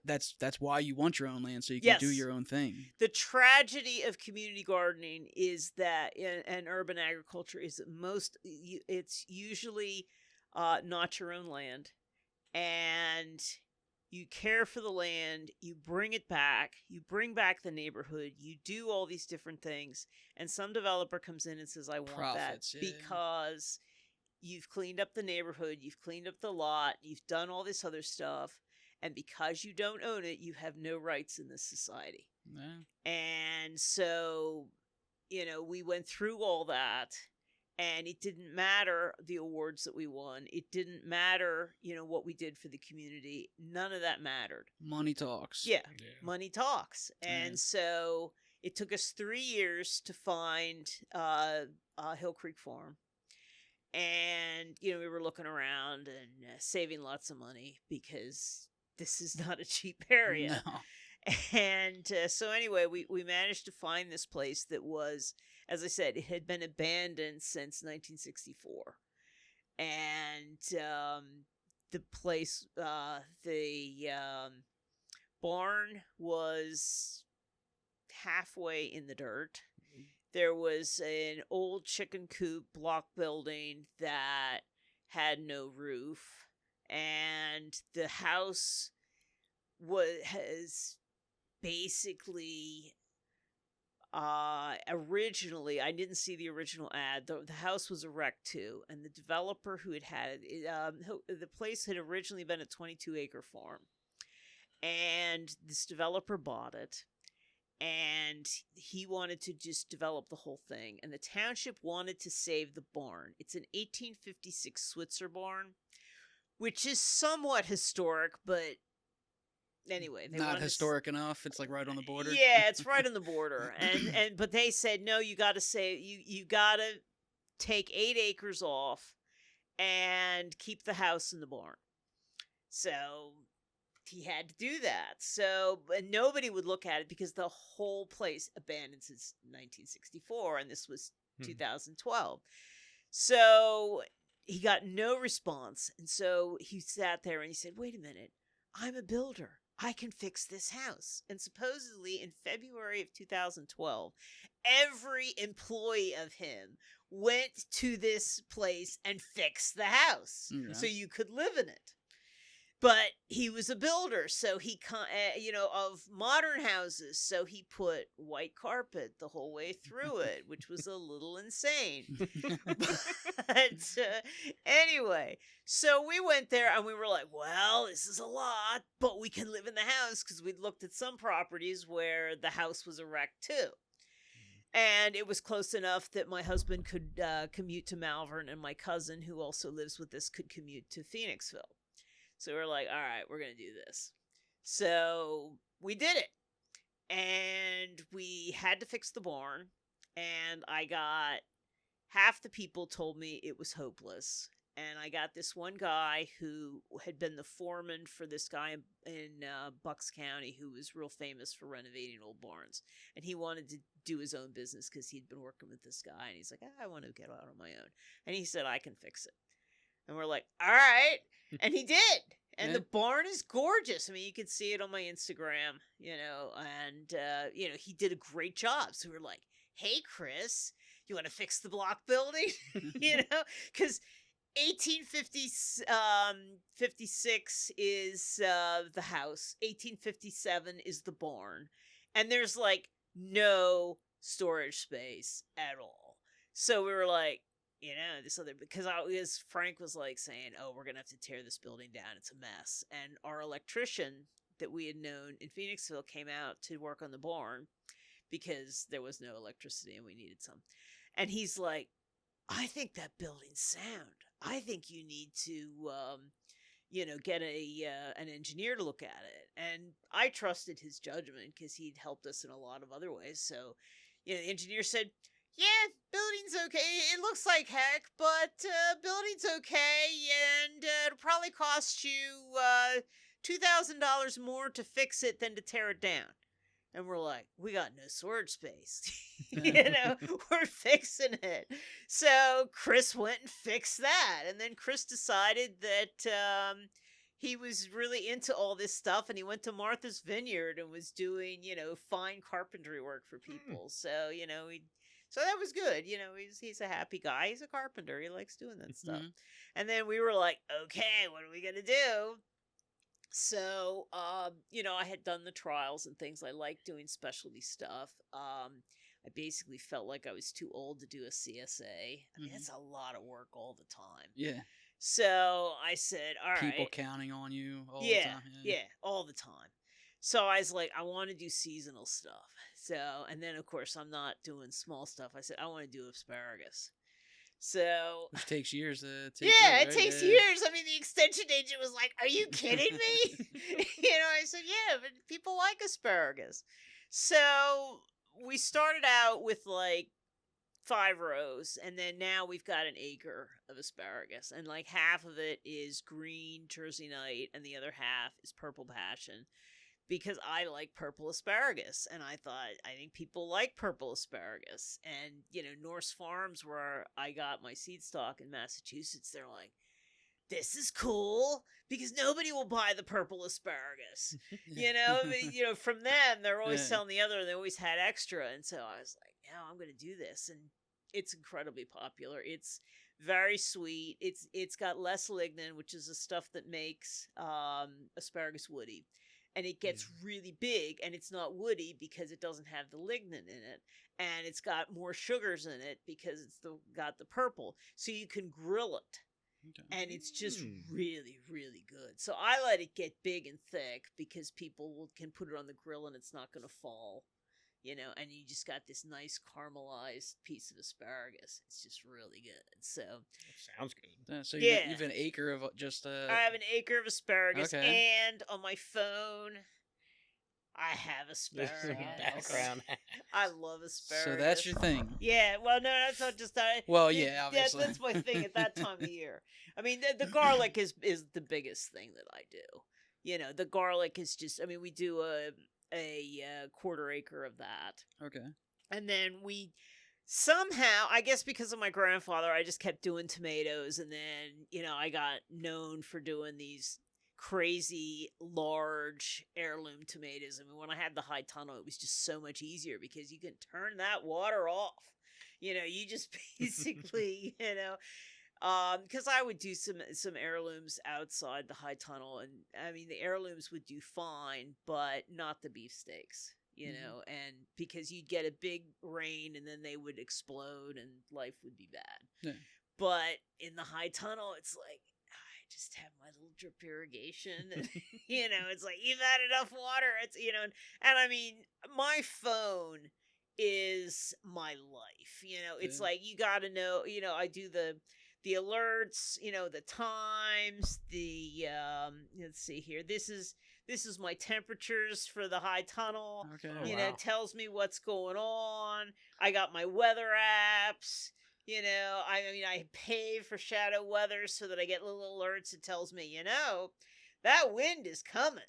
That's why you want your own land, so you can do your own thing. The tragedy of community gardening is that in urban agriculture is that it's usually not your own land, and you care for the land, you bring it back, you bring back the neighborhood, you do all these different things, and some developer comes in and says, I want Profits, that because you've cleaned up the neighborhood, you've cleaned up the lot, you've done all this other stuff, and because you don't own it, you have no rights in this society. Yeah. And so, we went through all that, and it didn't matter the awards that we won. It didn't matter, what we did for the community. None of that mattered. Money talks. Yeah. Money talks. And so it took us 3 years to find Hill Creek Farm. And, we were looking around and saving lots of money because this is not a cheap area. No. And so anyway, we managed to find this place that was, as I said, it had been abandoned since 1964. And the place, the barn was halfway in the dirt. There was an old chicken coop block building that had no roof, and the house has basically originally, I didn't see the original ad. The house was a wreck too, and the developer who had it, the place had originally been a 22-acre farm, and this developer bought it. And he wanted to just develop the whole thing. And the township wanted to save the barn. It's an 1856 Switzer barn, which is somewhat historic, but anyway. Not historic enough. It's like right on the border. Yeah, it's right on the border. But they said, no, you got to you got to take 8 acres off and keep the house in the barn. So he had to do that. So, but nobody would look at it because the whole place abandoned since 1964, and this was 2012. So he got no response, and so he sat there and he said, wait a minute, I'm a builder. I can fix this house. And supposedly in February of 2012, every employee of him went to this place and fixed the house so you could live in it. But he was a builder, so he, of modern houses, so he put white carpet the whole way through it, which was a little insane. But anyway, so we went there and we were like, well, this is a lot, but we can live in the house, because we'd looked at some properties where the house was a wreck too. And it was close enough that my husband could commute to Malvern, and my cousin, who also lives with us, could commute to Phoenixville. So we're like, all right, we're going to do this. So we did it. And we had to fix the barn. And I got half the people told me it was hopeless. And I got this one guy who had been the foreman for this guy in Bucks County who was real famous for renovating old barns. And he wanted to do his own business because he'd been working with this guy. And he's like, I want to get out on my own. And he said, I can fix it. And we're like, all right. And he did. And Yeah. the barn is gorgeous. I mean, you can see it on my Instagram, and, he did a great job. So we're like, hey, Chris, you want to fix the block building? Because 1856 is the house. 1857 is the barn. And there's like no storage space at all. So we were like, this other, because Frank was like saying, oh, we're going to have to tear this building down. It's a mess. And our electrician that we had known in Phoenixville came out to work on the barn because there was no electricity and we needed some. And he's like, I think that building's sound. I think you need to, get an engineer to look at it. And I trusted his judgment because he'd helped us in a lot of other ways. So, the engineer said, yeah, building's okay. It looks like heck, but building's okay, and it'll probably cost you $2,000 more to fix it than to tear it down. And we're like, we got no storage space. We're fixing it. So Chris went and fixed that. And then Chris decided that he was really into all this stuff. And he went to Martha's Vineyard and was doing, fine carpentry work for people. So, so that was good. He's a happy guy. He's a carpenter. He likes doing that stuff. And then we were like, okay, what are we going to do? So, I had done the trials and things. I like doing specialty stuff. I basically felt like I was too old to do a CSA. I mean, it's a lot of work all the time. Yeah. So I said, all right. People counting on you all the time. Yeah, all the time. So I was like, I want to do seasonal stuff. So, and then of course I'm not doing small stuff. I said, I want to do asparagus. So, which takes years to take. Yeah, root, it takes years. I mean, the extension agent was like, "Are you kidding me?" I said, "Yeah, but people like asparagus." So we started out with like 5 rows, and then now we've got an acre of asparagus, and like half of it is green Jersey Night, and the other half is purple passion. Because I like purple asparagus, and I think people like purple asparagus. And, Norse Farms, where I got my seed stock in Massachusetts, they're like, this is cool, because nobody will buy the purple asparagus. From them, they're always selling the other, and they always had extra. And so I was like, yeah, I'm going to do this. And it's incredibly popular. It's very sweet. It's got less lignin, which is the stuff that makes asparagus woody. And it gets really big, and it's not woody because it doesn't have the lignin in it. And it's got more sugars in it because it's got the purple. So you can grill it. Okay. And it's just really, really good. So I let it get big and thick because people can put it on the grill and it's not going to fall. And you just got this nice caramelized piece of asparagus. It's just really good. So that sounds good. So you have an acre of just. I have an acre of asparagus, and on my phone, I have asparagus. Background. I love asparagus. So that's your thing. Yeah. Well, no, that's not just that. Well, yeah, obviously. That's my thing at that time of year. I mean, the garlic is the biggest thing that I do. The garlic is just. I mean, we do a quarter acre of that. Okay. And then we somehow, I guess because of my grandfather, I just kept doing tomatoes. And then, I got known for doing these crazy large heirloom tomatoes. I mean, when I had the high tunnel, it was just so much easier because you can turn that water off. You just basically, because I would do some heirlooms outside the high tunnel, and I mean the heirlooms would do fine, but not the beefsteaks, and because you'd get a big rain and then they would explode and life would be bad. Yeah. But in the high tunnel, it's like I just have my little drip irrigation, and it's like you've had enough water. It's and I mean my phone is my life. It's like you got to know. I do the alerts, the times, let's see here. This is my temperatures for the high tunnel. Okay. It tells me what's going on. I got my weather apps. I mean, I pay for shadow weather so that I get little alerts. It tells me, that wind is coming.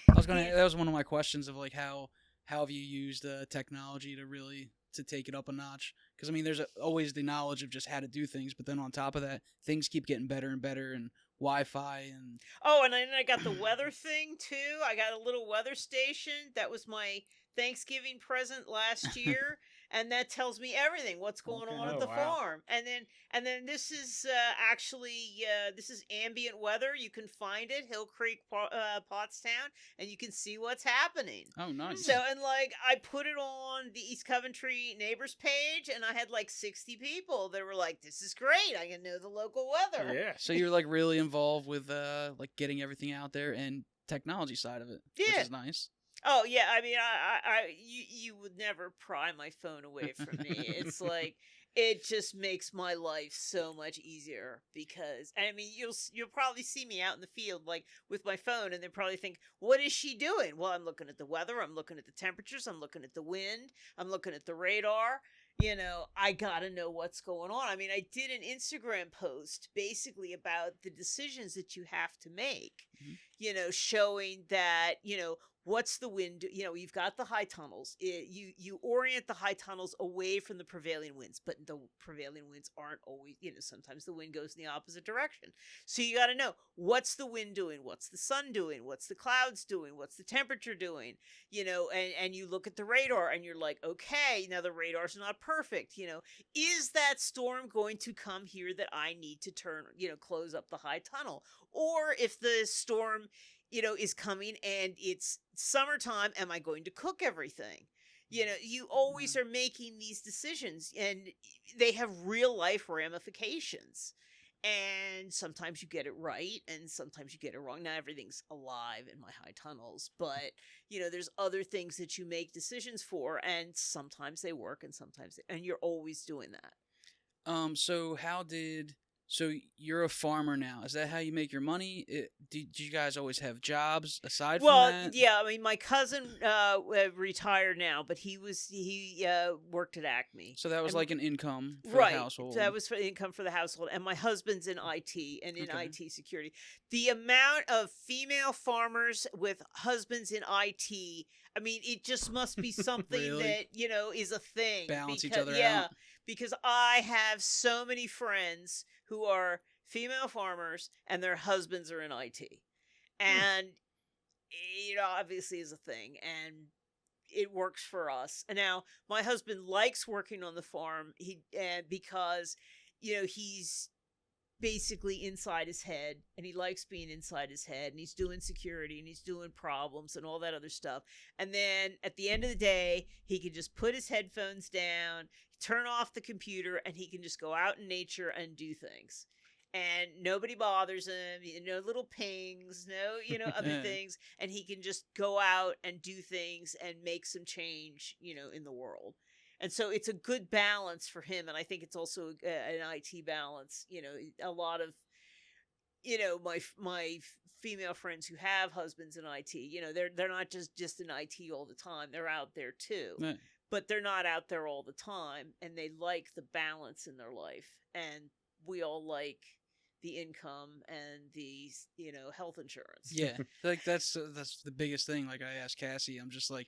That was one of my questions of like how have you used technology to really to take it up a notch? Because I mean, there's always the knowledge of just how to do things, but then on top of that, things keep getting better and better, and Wi-Fi and Oh, and then I got the weather thing too. I got a little weather station. That was my Thanksgiving present last year, and that tells me everything. What's going Okay. on at Oh, the wow. farm, and then this is actually this is ambient weather. You can find it, Hill Creek, Pottstown, and you can see what's happening. oh, nice. So, and like, I put it on the East Coventry neighbors page, and I had like 60 people that were like, "This is great! I can know the local weather." Yeah. So you're like really involved with like getting everything out there and technology side of it, which Yeah. is nice. Oh yeah, I mean, you would never pry my phone away from me. It's like it just makes my life so much easier because I mean, you'll probably see me out in the field like with my phone, and they probably think, "What is she doing?" Well, I'm looking at the weather, I'm looking at the temperatures, I'm looking at the wind, I'm looking at the radar. I gotta know what's going on. I mean, I did an Instagram post basically about the decisions that you have to make. Mhm. Showing that what's the wind. You've got the high tunnels. You orient the high tunnels away from the prevailing winds, but the prevailing winds aren't always. Sometimes the wind goes in the opposite direction. So you got to know what's the wind doing, what's the sun doing, what's the clouds doing, what's the temperature doing. And you look at the radar and you're like, okay, now the radar's not perfect. Is that storm going to come here that I need to close up the high tunnel? Or if the storm, is coming and it's summertime, am I going to cook everything? You always are making these decisions and they have real life ramifications. And sometimes you get it right and sometimes you get it wrong. Not everything's alive in my high tunnels, but there's other things that you make decisions for, and sometimes they work and and you're always doing that. So you're a farmer now. Is that how you make your money? Did you guys always have jobs aside from Well, that? yeah, I mean, my cousin retired now, but he worked at Acme. So that was And- like an income for Right. the household. That was for income for the household. And my husband's in IT and in Okay. IT security. The amount of female farmers with husbands in IT, I mean, it just must be something Really? that, is a thing. Balance each Because- other yeah, out. because I have so many friends who are female farmers and their husbands are in IT. And obviously is a thing, and it works for us. And now my husband likes working on the farm. Because he's basically inside his head, and he likes being inside his head, and he's doing security and he's doing problems and all that other stuff. And then at the end of the day, he can just put his headphones down, turn off the computer, and he can just go out in nature and do things. And nobody bothers him, no little pings, no, other things. And he can just go out and do things and make some change, in the world. And so it's a good balance for him. And I think it's also an IT balance. A lot of, my female friends who have husbands in IT, they're not just in IT all the time. They're out there too. Right. But they're not out there all the time, and they like the balance in their life. And we all like the income and the health insurance. Yeah, like that's the biggest thing. Like I asked Cassie, I'm just like,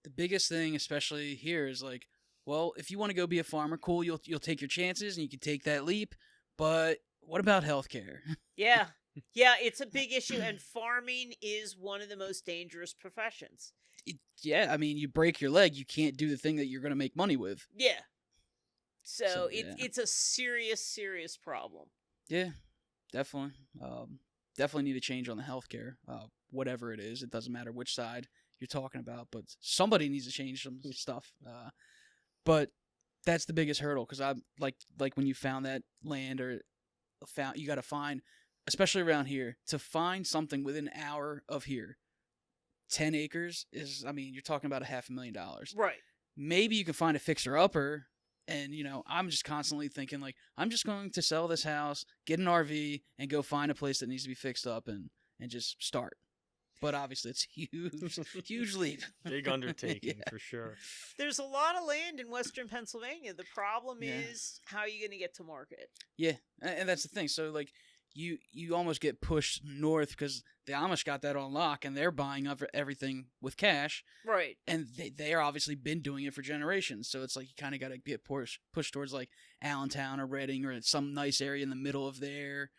the biggest thing, especially here, is like, well, if you want to go be a farmer, cool, you'll take your chances and you can take that leap. But what about healthcare? Yeah. Yeah, it's a big issue, and farming is one of the most dangerous professions. Yeah, I mean, you break your leg, you can't do the thing that you're going to make money with. Yeah. So, So, it's a serious problem. Yeah, definitely. Definitely need a change on the healthcare. Whatever it is, it doesn't matter which side you're talking about, but somebody needs to change some stuff. But that's the biggest hurdle, because I'm like when you found that land or you got to find, especially around here, to find something within an hour of here. 10 acres is, I mean, you're talking about $500,000. Right. Maybe you can find a fixer-upper, and, I'm just constantly thinking, like, I'm just going to sell this house, get an RV, and go find a place that needs to be fixed up and just start. but obviously it's huge, huge leap. Big undertaking Yeah. for sure. There's a lot of land in western Pennsylvania. The problem Yeah. is how are you going to get to market? Yeah, and that's the thing. So like you almost get pushed north because the Amish got that on lock and they're buying up everything with cash, Right. and they are obviously been doing it for generations. So it's like you kind of got to get pushed towards like Allentown or Reading or some nice area in the middle of there.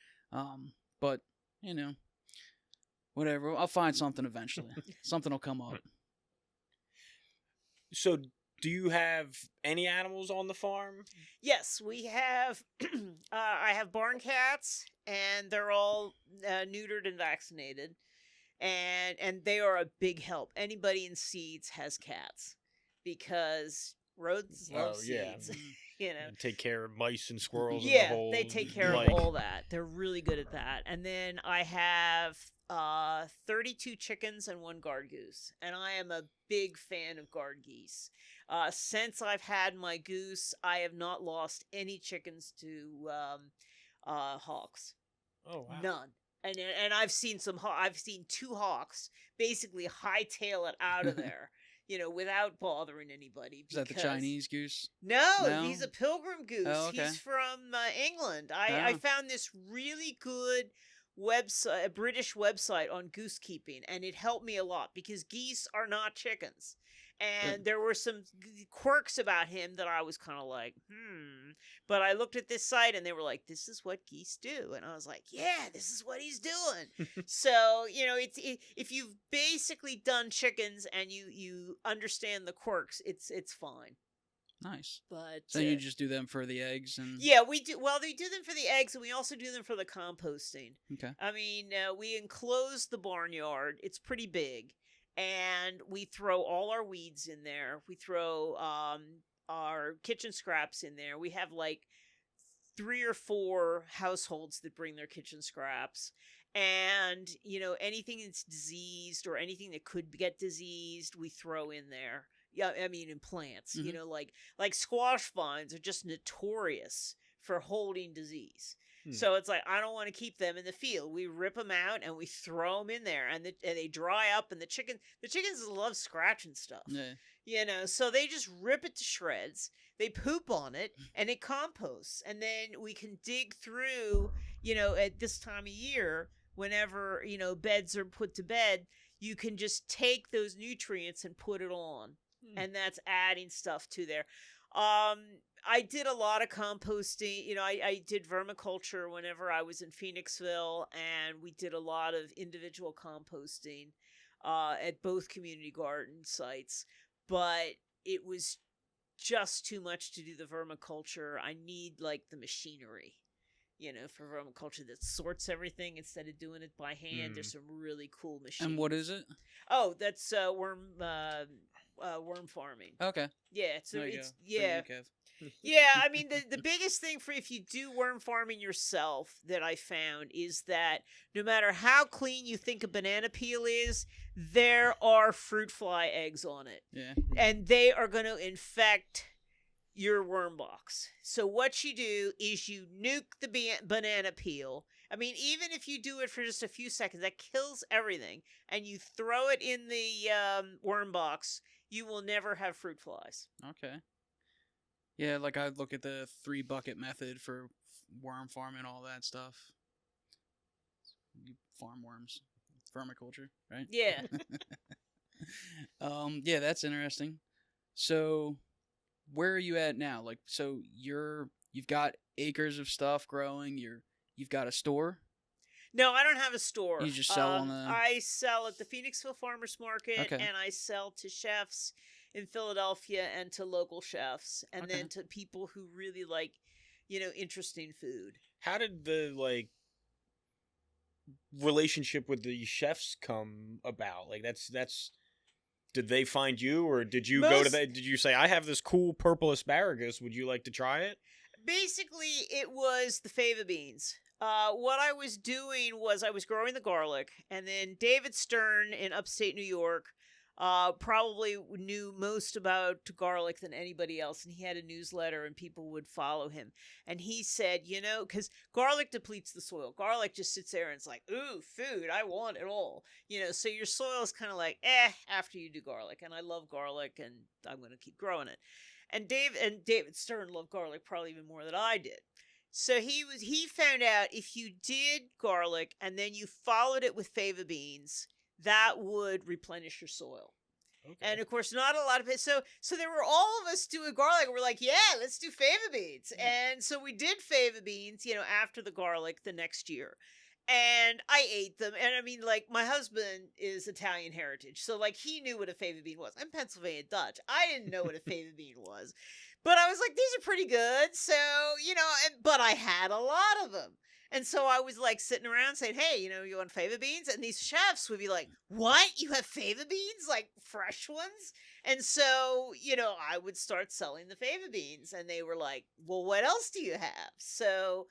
But you know, whatever. I'll find something eventually. Something will come up. So, do you have any animals on the farm? Yes, we have. I have barn cats, and they're all neutered and vaccinated, and they are a big help. Anybody in seeds has cats because rodents love Oh, yeah. seeds. You know. And take care of mice and squirrels. Yeah, and the whole they take care like. of all that. They're really good at that. And then I have 32 chickens and 1 guard goose, and I am a big fan of guard geese. Since I've had my goose, I have not lost any chickens to hawks. Oh wow! None. And I've seen I've seen 2 hawks basically hightail it out of there, without bothering anybody. Is that the Chinese goose? No, he's a pilgrim goose. Oh, okay. He's from England. I found this really good website, a British website on goose keeping, and it helped me a lot because geese are not chickens. And there were some quirks about him that I was kind of like, But I looked at this site and they were like, this is what geese do. And I was like, yeah, this is what he's doing. So, if you've basically done chickens and you understand the quirks, it's fine. Nice. But so you just do them for the eggs and yeah, we do. Well, we do them for the eggs, and we also do them for the composting. Okay. I mean, we enclose the barnyard. It's pretty big, and we throw all our weeds in there. We throw our kitchen scraps in there. We have like 3 or 4 households that bring their kitchen scraps. And, anything that's diseased or anything that could get diseased, we throw in there. Yeah, I mean, in plants, Mhm. like squash vines are just notorious for holding disease. Hmm. So it's like, I don't want to keep them in the field. We rip them out and we throw them in there, and they dry up, and the chickens love scratching stuff. Yeah. So they just rip it to shreds. They poop on it, and it composts. And then we can dig through, at this time of year, whenever, beds are put to bed, you can just take those nutrients and put it on. And that's adding stuff to there. I did a lot of composting. I did vermiculture whenever I was in Phoenixville, and we did a lot of individual composting at both community garden sites. But it was just too much to do the vermiculture. I need like the machinery, for vermiculture that sorts everything instead of doing it by hand. There's some really cool machines. And what is it? Oh, that's worm farming. Okay. Yeah, There you it's go. yeah. For you, Kev. Yeah, I mean the biggest thing for if you do worm farming yourself that I found is that no matter how clean you think a banana peel is, there are fruit fly eggs on it. Yeah. And they are going to infect your worm box. So what you do is you nuke the banana peel. I mean, even if you do it for just a few seconds, that kills everything. And you throw it in the worm box, you will never have fruit flies. Okay. Yeah, like I look at the 3 bucket method for worm farming, all that stuff. You farm worms, vermiculture, right? Yeah. Yeah, that's interesting. So, where are you at now? Like, so you've got acres of stuff growing. You've got a store. No, I don't have a store. You just sell on the. I sell at the Phoenixville Farmers Market, Okay. and I sell to chefs in Philadelphia and to local chefs, and Okay. then to people who really like, interesting food. How did the relationship with the chefs come about? Like that's did they find you, or did you go to that? Did you say, I have this cool purple asparagus, would you like to try it? Basically, it was the fava beans. What I was doing was I was growing the garlic, and then David Stern in upstate New York probably knew most about garlic than anybody else, and he had a newsletter and people would follow him. And he said, because garlic depletes the soil. Garlic just sits there and it's like, ooh, food, I want it all. So your soil is kind of like, after you do garlic. And I love garlic and I'm going to keep growing it. And David Stern loved garlic probably even more than I did. So he found out if you did garlic and then you followed it with fava beans, that would replenish your soil. Okay. And of course, not a lot of it. So there were all of us doing garlic. We're like, yeah, let's do fava beans. And so we did fava beans, after the garlic the next year. And I ate them. And I mean, like, my husband is Italian heritage. So, like, he knew what a fava bean was. I'm Pennsylvania Dutch. I didn't know what a fava bean was. But I was like, these are pretty good. So, but I had a lot of them. And so I was like sitting around saying, hey, you want fava beans? And these chefs would be like, what? You have fava beans? Like fresh ones? And so, I would start selling the fava beans. And they were like, well, what else do you have? So,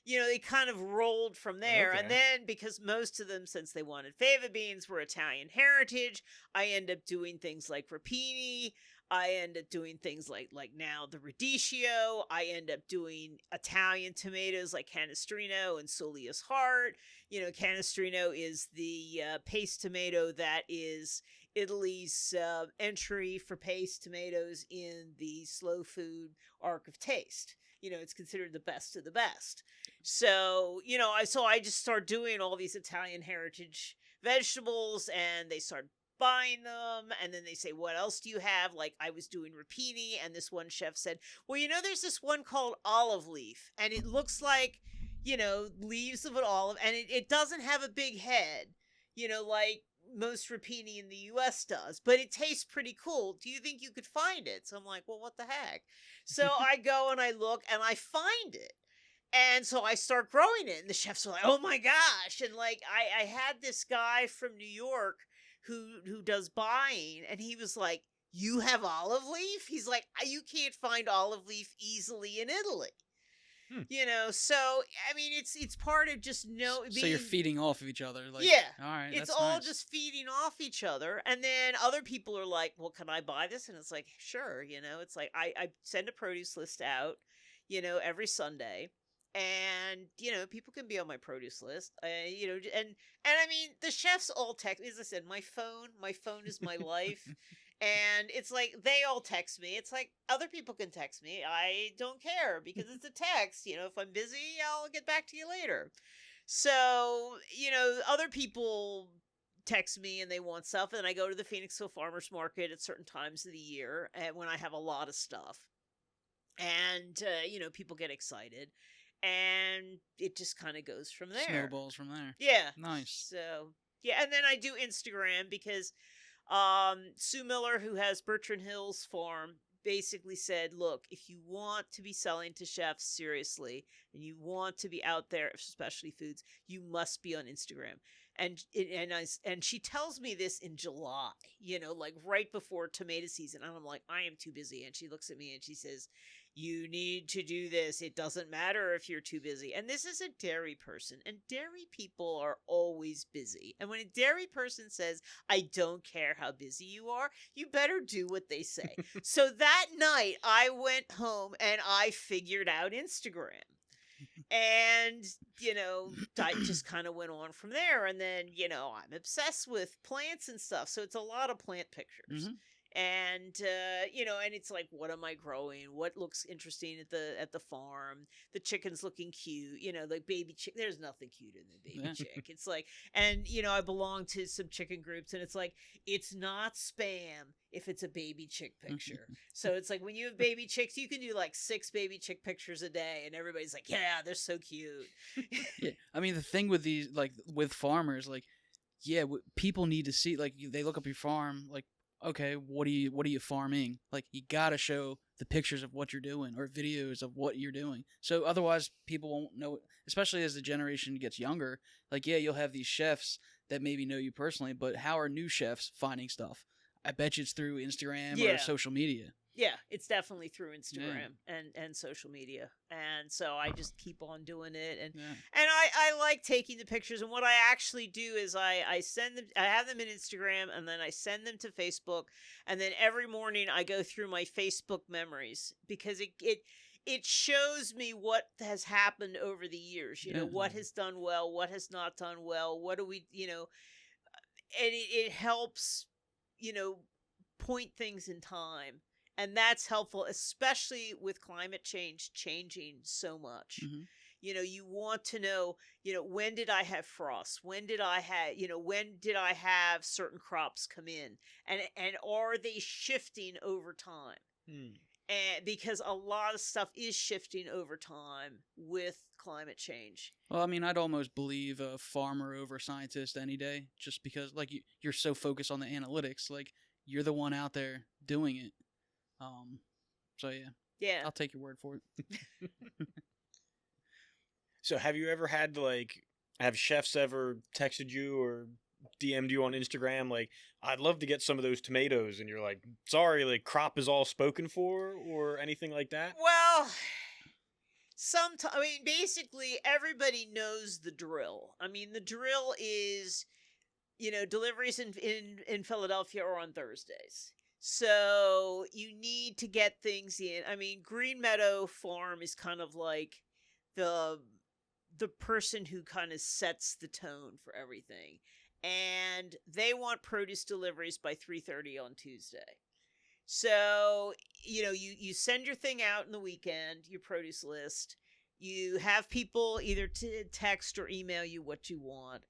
they kind of rolled from there. Okay. And then because most of them, since they wanted fava beans, were Italian heritage, I end up doing things like rapini. I end up doing things like now the radicchio. I end up doing Italian tomatoes like Canestrino and Solia's Heart. Canestrino is the paste tomato that is Italy's entry for paste tomatoes in the slow food arc of taste. It's considered the best of the best. So, I just start doing all these Italian heritage vegetables and they start buying them, and then they say, what else do you have? Like, I was doing rapini, and this one chef said, well, there's this one called olive leaf, and it looks like, leaves of an olive, and it doesn't have a big head, like most rapini in the US does, but it tastes pretty cool. Do you think you could find it? So I'm like, well, what the heck? So I go and I look, and I find it. And so I start growing it, and the chefs are like, oh my gosh. And like, I had this guy from New York who does buying, and he was like, you have olive leaf? He's like, you can't find olive leaf easily in Italy. So I mean, it's part of just so you're feeding off of each other, like, yeah, all right, it's that's all nice. just feeding off each other. And then other people are like, well, can I buy this? And it's like, sure. It's like I send a produce list out every Sunday. And people can be on my produce list, and I mean, the chefs all text. As I said, my phone is my life, and it's like they all text me. It's like other people can text me. I don't care because it's a text. If I'm busy, I'll get back to you later. So other people text me and they want stuff, and I go to the Phoenixville Farmers Market at certain times of the year, and when I have a lot of stuff, and people get excited. And it just kind of goes from there. Snowballs from there. Yeah. Nice. So, yeah. And then I do Instagram because Sue Miller, who has Bertrand Hills Farm, basically said, look, if you want to be selling to chefs seriously and you want to be out there, especially foods, you must be on Instagram. And she tells me this in July, like right before tomato season. And I'm like, I am too busy. And she looks at me and she says, you need to do this. It doesn't matter if you're too busy. And this is a dairy person. And dairy people are always busy. And when a dairy person says, I don't care how busy you are, you better do what they say. So that night, I went home and I figured out Instagram. And, I just kind of went on from there. And then, I'm obsessed with plants and stuff. So it's a lot of plant pictures. Mm-hmm. And, and it's like, what am I growing? What looks interesting at the farm? The chicken's looking cute, like baby chick. There's nothing cute in the baby chick. It's like, and, I belong to some chicken groups and it's like, it's not spam if it's a baby chick picture. So it's like when you have baby chicks, you can do like 6 baby chick pictures a day and everybody's like, yeah, they're so cute. Yeah. I mean, the thing with these, like with farmers, like, yeah, people need to see, like they look up your farm, like, okay, what are you farming? Like, you gotta show the pictures of what you're doing or videos of what you're doing. So otherwise people won't know, especially as the generation gets younger. Like, yeah, you'll have these chefs that maybe know you personally, but how are new chefs finding stuff? I bet you it's through Instagram or social media. Yeah, it's definitely through Instagram and social media. And so I just keep on doing it. And I like taking the pictures. And what I actually do is I send them, I have them in Instagram, and then I send them to Facebook. And then every morning I go through my Facebook memories, because it shows me what has happened over the years, you know, what has done well, what has not done well, what do we, you know, and it helps, you know, point things in time. And that's helpful, especially with climate change changing so much. You know, you want to know, you know, when did I have frost? When did I have, you know, when did I have certain crops come in? And are they shifting over time? And because a lot of stuff is shifting over time with climate change. Well, I mean, I'd almost believe a farmer over a scientist any day, just because, like, you're so focused on the analytics. Like, you're the one out there doing it. So yeah, I'll take your word for it. So have you ever had to, like, have chefs ever texted you or DM'd you on Instagram like, I'd love to get some of those tomatoes, and you're like, sorry, like, crop is all spoken for, or anything like that? Well, sometimes, I mean, basically everybody knows the drill. I mean, the drill is, you know, deliveries in Philadelphia are on Thursdays. So you need to get things in. I mean, Green Meadow Farm is kind of like the person who kind of sets the tone for everything. And they want produce deliveries by 3:30 on Tuesday. So, you know, you send your thing out in the weekend, your produce list. You have people either text or email you what you want.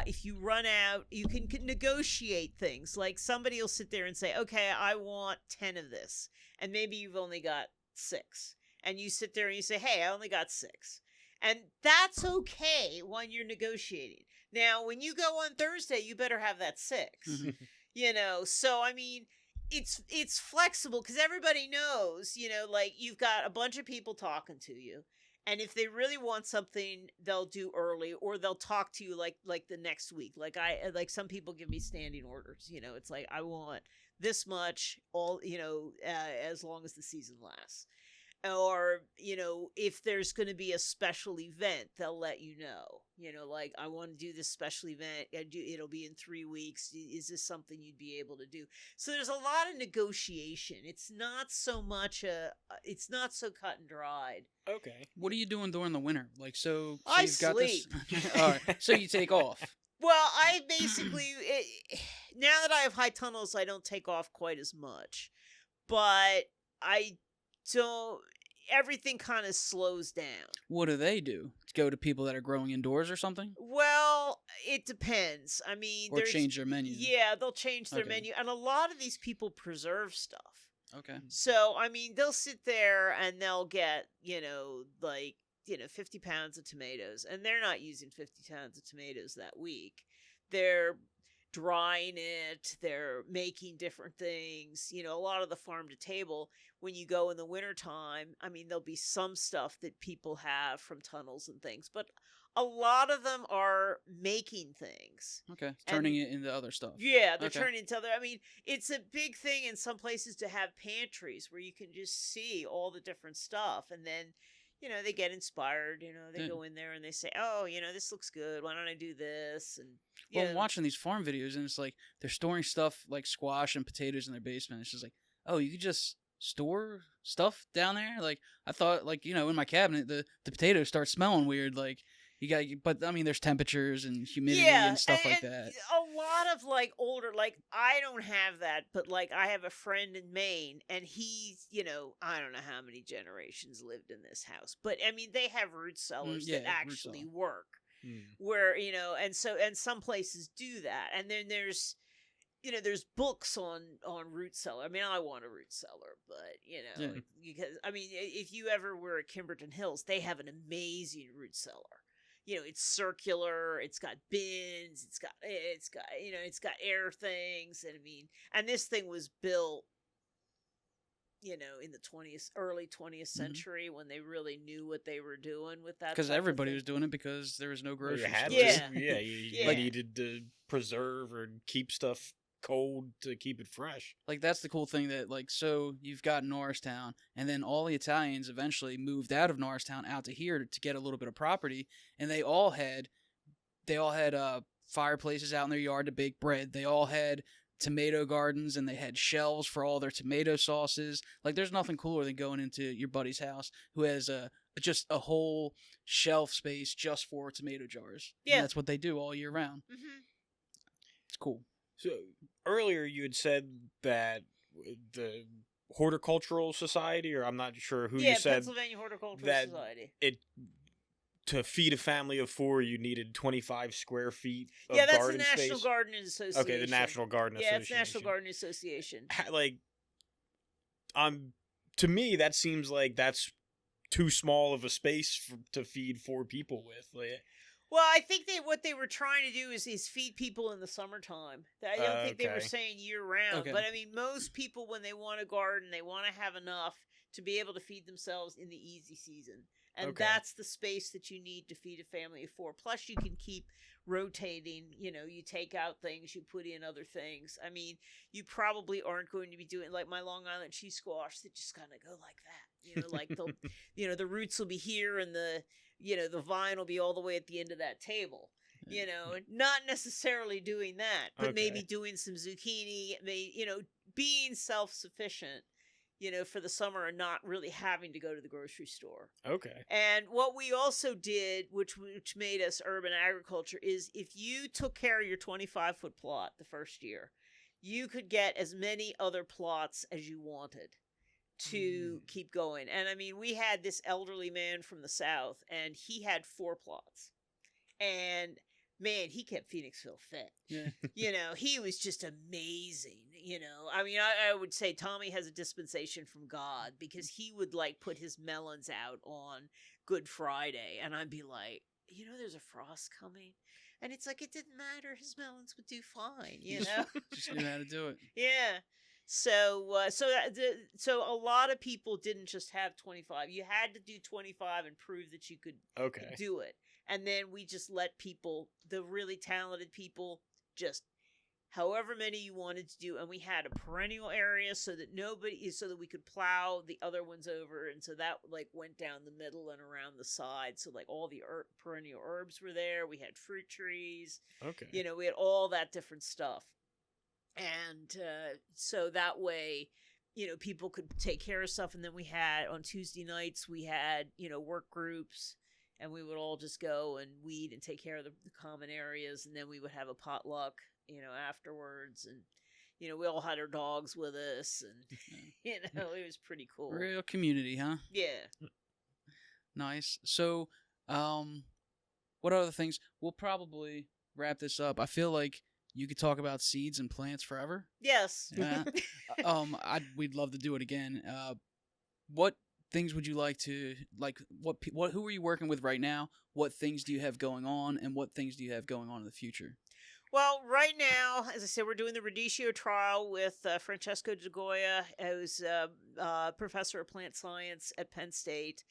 If you run out, you can negotiate things. Like, somebody will sit there and say, okay, I want 10 of this. And maybe you've only got 6. And you sit there and you say, hey, I only got 6. And that's okay when you're negotiating. Now, when you go on Thursday, you better have that 6. You know, so, I mean, it's flexible, because everybody knows, you know, like, you've got a bunch of people talking to you. And if they really want something, they'll do early, or they'll talk to you like the next week. Like some people give me standing orders. You know, it's like, I want this much, all, you know, as long as the season lasts. Or, you know, if there's going to be a special event, they'll let you know. You know, like, I want to do this special event. It'll be in 3 weeks. Is this something you'd be able to do? So there's a lot of negotiation. It's not so much it's not so cut and dried. Okay. What are you doing during the winter? Like, so I you've got sleep. this. All right, so you take off. Well, I basically, now that I have high tunnels, I don't take off quite as much. But I don't, everything kind of slows down. What do they do? Go to people that are growing indoors or something? Well, it depends. I mean, or change their menu. Yeah, they'll change their menu. And a lot of these people preserve stuff. Okay. So, I mean, they'll sit there and they'll get, you know, like, you know, 50 pounds of tomatoes. And they're not using 50 pounds of tomatoes that week. They're drying it. They're making different things. You know, a lot of the farm to table, when you go in the wintertime, I mean, there'll be some stuff that people have from tunnels and things. But a lot of them are making things. Okay. Turning it into other stuff. Yeah, they're turning into other. I mean, it's a big thing in some places to have pantries where you can just see all the different stuff. And then, you know, they get inspired. You know, they go in there and they say, oh, you know, this looks good. Why don't I do this? And well, I'm watching these farm videos, and it's like they're storing stuff like squash and potatoes in their basement. It's just like, oh, you could just store stuff down there? Like, I thought, like, you know, in my cabinet, the potatoes start smelling weird. Like, you got, but I mean, there's temperatures and humidity and stuff like that. A lot of, like, older, like, I don't have that, but, like, I have a friend in Maine, and he's, you know, I don't know how many generations lived in this house, but I mean, they have root cellars that actually work. Where, you know, and some places do that. And then there's, you know, there's books on root cellar. I mean, I want a root cellar, but, you know, because, I mean, if you ever were at Kimberton Hills, they have an amazing root cellar. You know, it's circular, it's got bins, it's got, you know, it's got air things. And I mean, and this thing was built, you know, in the early 20th century when they really knew what they were doing with that. Because everybody was doing it because there was no grocery store. You needed to preserve or keep stuff cold to keep it fresh. Like that's the cool thing that like so you've got Norristown, and then all the Italians eventually moved out of Norristown out to here to get a little bit of property, and they all had fireplaces out in their yard to bake bread. They all had tomato gardens, and they had shelves for all their tomato sauces. Like there's nothing cooler than going into your buddy's house who has just a whole shelf space just for tomato jars. Yeah. And that's what they do all year round. Mm-hmm. It's cool. So earlier you had said that the Horticultural Society, or I'm not sure who you said, Pennsylvania Horticultural that Society. To feed a family of 4, you needed 25 square feet of Yeah, that's the garden National space. Garden Association. Okay, the National Garden Yeah, Association. it's National Garden Association. Like, to me, that seems like that's too small of a space to feed 4 people with. Like, Well, I think what they were trying to do is feed people in the summertime. I don't think they were Okay. saying year round. Okay. But I mean, most people, when they want a garden, they want to have enough to be able to feed themselves in the easy season. And Okay. that's the space that you need to feed a family of 4. Plus, you can keep rotating. You know, you take out things, you put in other things. I mean, you probably aren't going to be doing like my Long Island cheese squash that just kind of go like that. You know, like the roots will be here and the vine will be all the way at the end of that table. You know, not necessarily doing that, but maybe Okay. doing some zucchini, being self-sufficient, for the summer and not really having to go to the grocery store. okay. And what we also did, which made us urban agriculture, is if you took care of your 25-foot plot the first year, you could get as many other plots as you wanted to keep going. And I mean, we had this elderly man from the South, and he had 4 plots. And man, he kept Phoenixville fit. Yeah. He was just amazing. I mean, I would say Tommy has a dispensation from God, because he would like put his melons out on Good Friday, and I'd be like, there's a frost coming. And it's like, it didn't matter. His melons would do fine, Just knew how to do it. Yeah. So a lot of people didn't just have 25. You had to do 25 and prove that you could Okay. do it. And then we just let people, the really talented people, just however many you wanted to do. And we had a perennial area so that we could plow the other ones over. And so that like went down the middle and around the side. So like all the perennial herbs were there. We had fruit trees. Okay. We had all that different stuff. And so that way, people could take care of stuff. And then we had, on Tuesday nights, we had, work groups. And we would all just go and weed and take care of the common areas. And then we would have a potluck, afterwards. And, we all had our dogs with us. And, it was pretty cool. Real community, huh? Yeah. Nice. So, what other things? We'll probably wrap this up. I feel like you could talk about seeds and plants forever. Yes. Yeah. We'd love to do it again. What things would you like to who are you working with right now? What things do you have going on, and what things do you have going on in the future? Well, right now, as I said, we're doing the Radicchio trial with Francesco De Goya, who's a professor of plant science at Penn State.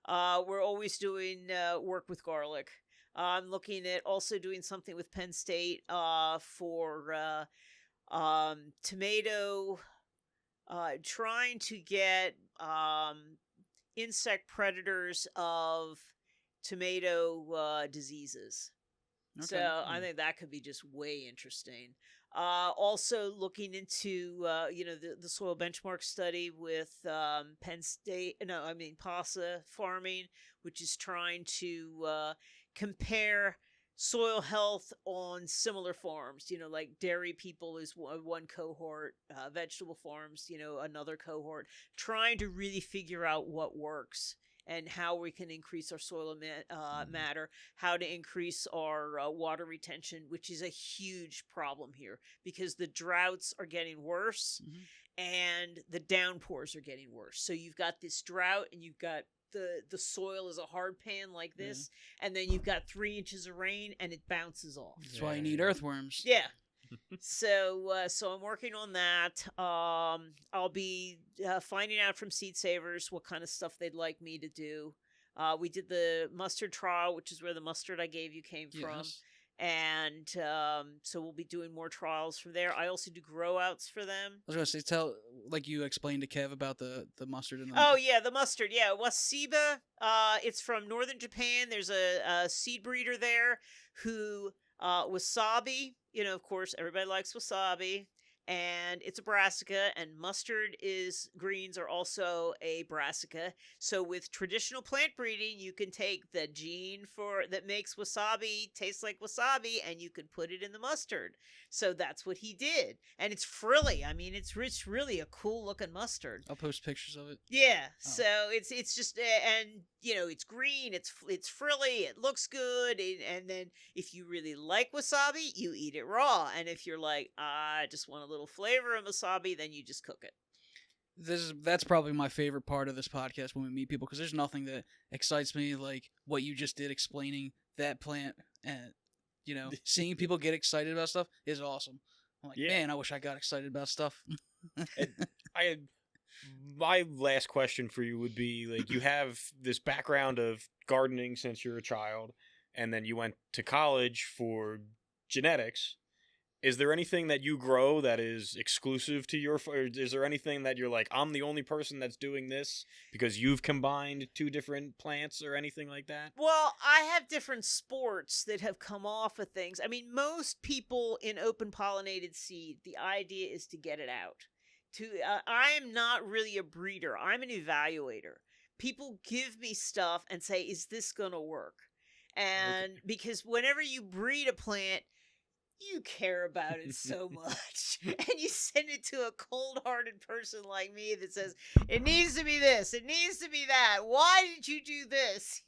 We're always doing work with garlic. I'm looking at also doing something with Penn State for tomato, trying to get insect predators of tomato diseases. Okay. So I think that could be just way interesting. Also looking into the soil benchmark study with Penn State. No, I mean PASA farming, which is trying to compare soil health on similar farms. Like dairy people is one cohort, vegetable farms, another cohort, trying to really figure out what works and how we can increase our soil matter, how to increase our water retention, which is a huge problem here because the droughts are getting worse and the downpours are getting worse. So you've got this drought and you've got the soil is a hard pan like this, and then you've got 3 inches of rain and it bounces off. That's why you need earthworms. Yeah. So I'm working on that. I'll be finding out from Seed Savers what kind of stuff they'd like me to do. We did the mustard trial, which is where the mustard I gave you came from. Yes. And so we'll be doing more trials from there. I also do grow outs for them. I was gonna say, like you explained to Kev about the mustard and the. Oh yeah, the mustard. Yeah, Wasiba. It's from northern Japan. There's a seed breeder there who wasabi. You know, of course, everybody likes wasabi, and it's a brassica. And mustard greens are also a brassica. So with traditional plant breeding, you can take the gene that makes wasabi taste like wasabi, and you can put it in the mustard. So that's what he did, and it's frilly. I mean, it's really a cool looking mustard. I'll post pictures of it. Yeah, Oh. so it's just and it's green, it's frilly, it looks good, and then if you really like wasabi, you eat it raw, and if you're like I just want a little flavor of wasabi, then you just cook it. That's probably my favorite part of this podcast when we meet people, because there's nothing that excites me like what you just did explaining that plant, and seeing people get excited about stuff is awesome. I'm like, man, I wish I got excited about stuff. My last question for you would be, like, you have this background of gardening since you're a child, and then you went to college for genetics. Is there anything that you grow that is exclusive to or is there anything that you're like, I'm the only person that's doing this because you've combined two different plants or anything like that? Well, I have different sports that have come off of things. I mean, most people in open pollinated seed, the idea is to get it out. I am not really a breeder. I'm an evaluator. People give me stuff and say, is this going to work? And because whenever you breed a plant, you care about it so much, and you send it to a cold-hearted person like me that says it needs to be this, it needs to be that, why did you do this,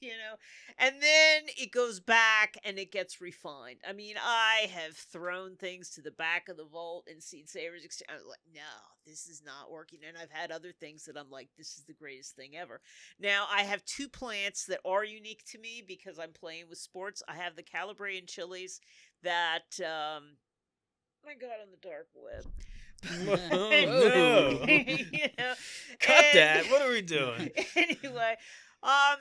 and then it goes back and it gets refined. I mean, I have thrown things to the back of the vault in Seed Savers. I was like, no, this is not working. And I've had other things that I'm like, this is the greatest thing ever. Now I have two plants that are unique to me because I'm playing with sports. I have the Calabrian chilies that I got on the dark web. No. Cut that. What are we doing? Anyway,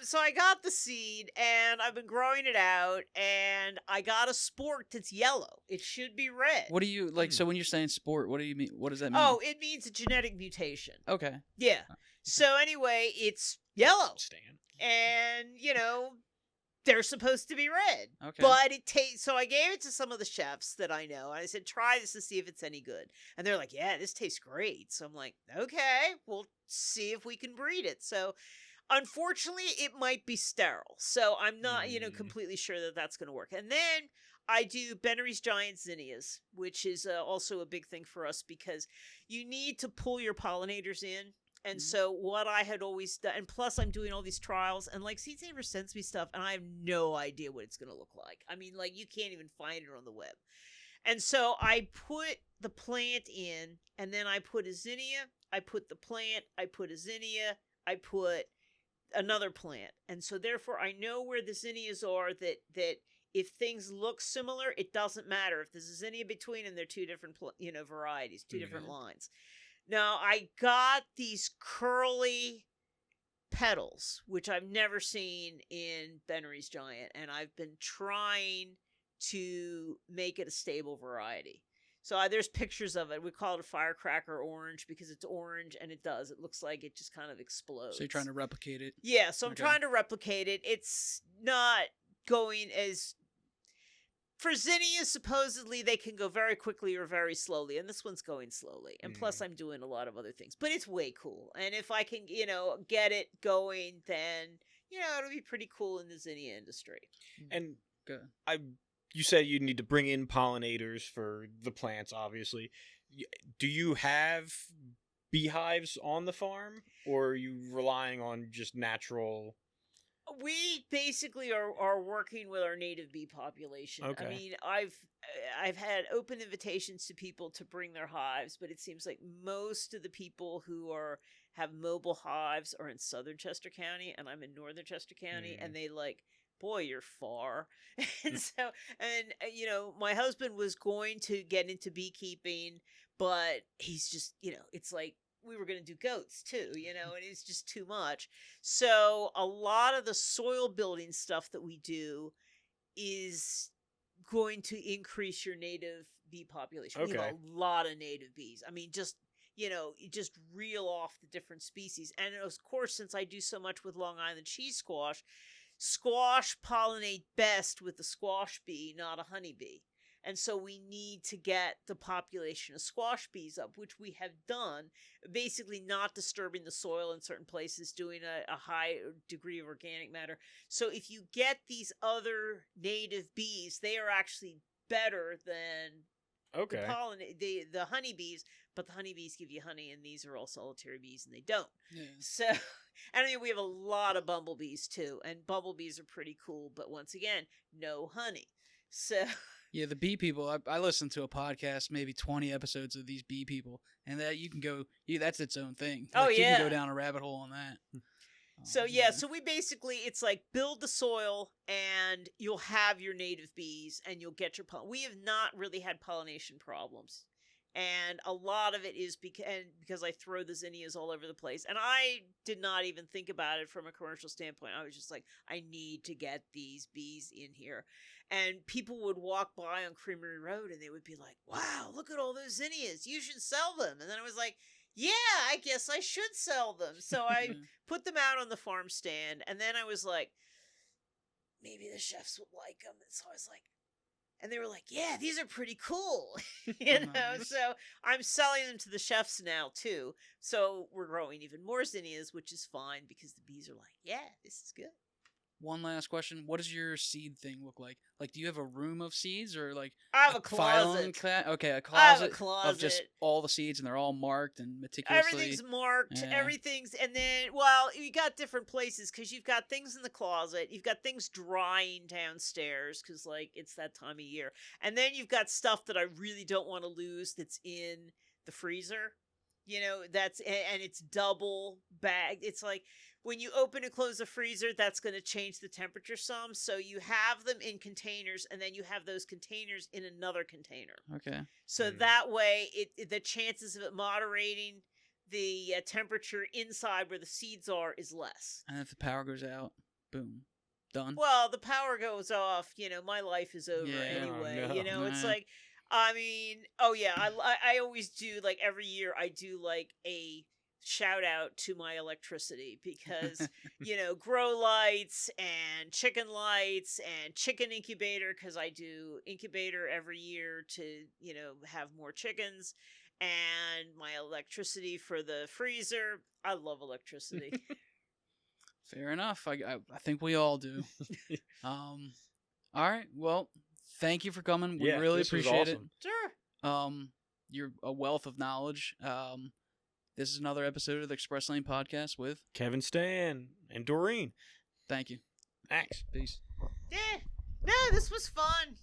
so I got the seed and I've been growing it out, and I got a sport that's yellow. It should be red. What do you like? So when you're saying sport, what do you mean? What does that mean? Oh, it means a genetic mutation. Okay. Yeah. So anyway, it's yellow. Stan. And, they're supposed to be red. Okay. But it tastes. So I gave it to some of the chefs that I know. And I said, try this to see if it's any good. And they're like, yeah, this tastes great. So I'm like, okay, we'll see if we can breed it. So unfortunately, it might be sterile. So I'm not, completely sure that that's going to work. And then I do Bennery's Giant Zinnias, which is also a big thing for us because you need to pull your pollinators in. And so what I had always done, and plus I'm doing all these trials, and like Seed Saver sends me stuff, and I have no idea what it's going to look like. I mean, like you can't even find it on the web. And so I put the plant in, and then I put a zinnia, I put the plant, I put a zinnia, I put another plant. And so therefore I know where the zinnias are that if things look similar, it doesn't matter. If there's a zinnia between them, they're two different, varieties, two different lines. Now, I got these curly petals, which I've never seen in Bennery's Giant, and I've been trying to make it a stable variety. So there's pictures of it. We call it a firecracker orange because it's orange, and it does. It looks like it just kind of explodes. So you're trying to replicate it? Yeah, so I'm trying to replicate it. It's not going as... For zinnias, supposedly, they can go very quickly or very slowly, and this one's going slowly. And plus, I'm doing a lot of other things. But it's way cool. And if I can, get it going, then, it'll be pretty cool in the zinnia industry. And you said you need to bring in pollinators for the plants, obviously. Do you have beehives on the farm, or are you relying on just natural... We basically are working with our native bee population. Okay. I mean, I've had open invitations to people to bring their hives, but it seems like most of the people who have mobile hives are in southern Chester County, and I'm in northern Chester County, and they boy, you're far. And so, my husband was going to get into beekeeping, but he's just, it's like, we were going to do goats too, and it's just too much. So a lot of the soil building stuff that we do is going to increase your native bee population. We have Okay. a lot of native bees. I mean, just you just reel off the different species. And of course, since I do so much with Long Island cheese squash, squash pollinate best with the squash bee, not a honeybee. And so we need to get the population of squash bees up, which we have done, basically not disturbing the soil in certain places, doing a high degree of organic matter. So if you get these other native bees, they are actually better than Okay. the honeybees, but the honeybees give you honey, and these are all solitary bees, and they don't. Yeah. So, I mean, we have a lot of bumblebees too, and bumblebees are pretty cool, but once again, no honey. So, Yeah, the bee people. I listened to a podcast, maybe 20 episodes of these bee people, and that you can go. That's its own thing. Oh, You can yeah. go down a rabbit hole on that. so yeah, so we basically, it's like build the soil, and you'll have your native bees, and you'll get your pollen. We have not really had pollination problems. And a lot of it is because I throw the zinnias all over the place. And I did not even think about it from a commercial standpoint. I was just like, I need to get these bees in here. And people would walk by on Creamery Road and they would be like, wow, look at all those zinnias. You should sell them. And then I was like, yeah, I guess I should sell them. So I put them out on the farm stand. And then I was like, maybe the chefs would like them. And so I was like, and they were like, yeah, these are pretty cool. Nice. So I'm selling them to the chefs now too. So we're growing even more zinnias, which is fine because the bees are like, yeah, this is good. One last question: what does your seed thing look like? Like, do you have a room of seeds, or like I have a filing closet. okay, a I have closet, a closet. of just all the seeds, and they're all marked and meticulously. Everything's marked. Yeah. Everything's, and then, well, you got different places because you've got things in the closet. You've got things drying downstairs because, like, it's that time of year. And then you've got stuff that I really don't want to lose that's in the freezer. And it's double bagged. It's like when you open and close the freezer, that's going to change the temperature some. So you have them in containers, and then you have those containers in another container. Okay. So that way, the chances of it moderating the temperature inside where the seeds are is less. And if the power goes out, boom, done. Well, the power goes off, my life is over Yeah. anyway. Oh, no. It's Nah. like, I mean, oh yeah, I always do, like, every year I do like a shout out to my electricity because grow lights and chicken incubator, because I do incubator every year to have more chickens, and my electricity for the freezer. I love electricity. Fair enough. I think we all do. All right. Well, thank you for coming. We really this was appreciate awesome. Sure. You're a wealth of knowledge. This is another episode of the Express Lane Podcast with. Kevin Stan and Dorene. Thank you. Thanks. Peace. Yeah. No, this was fun.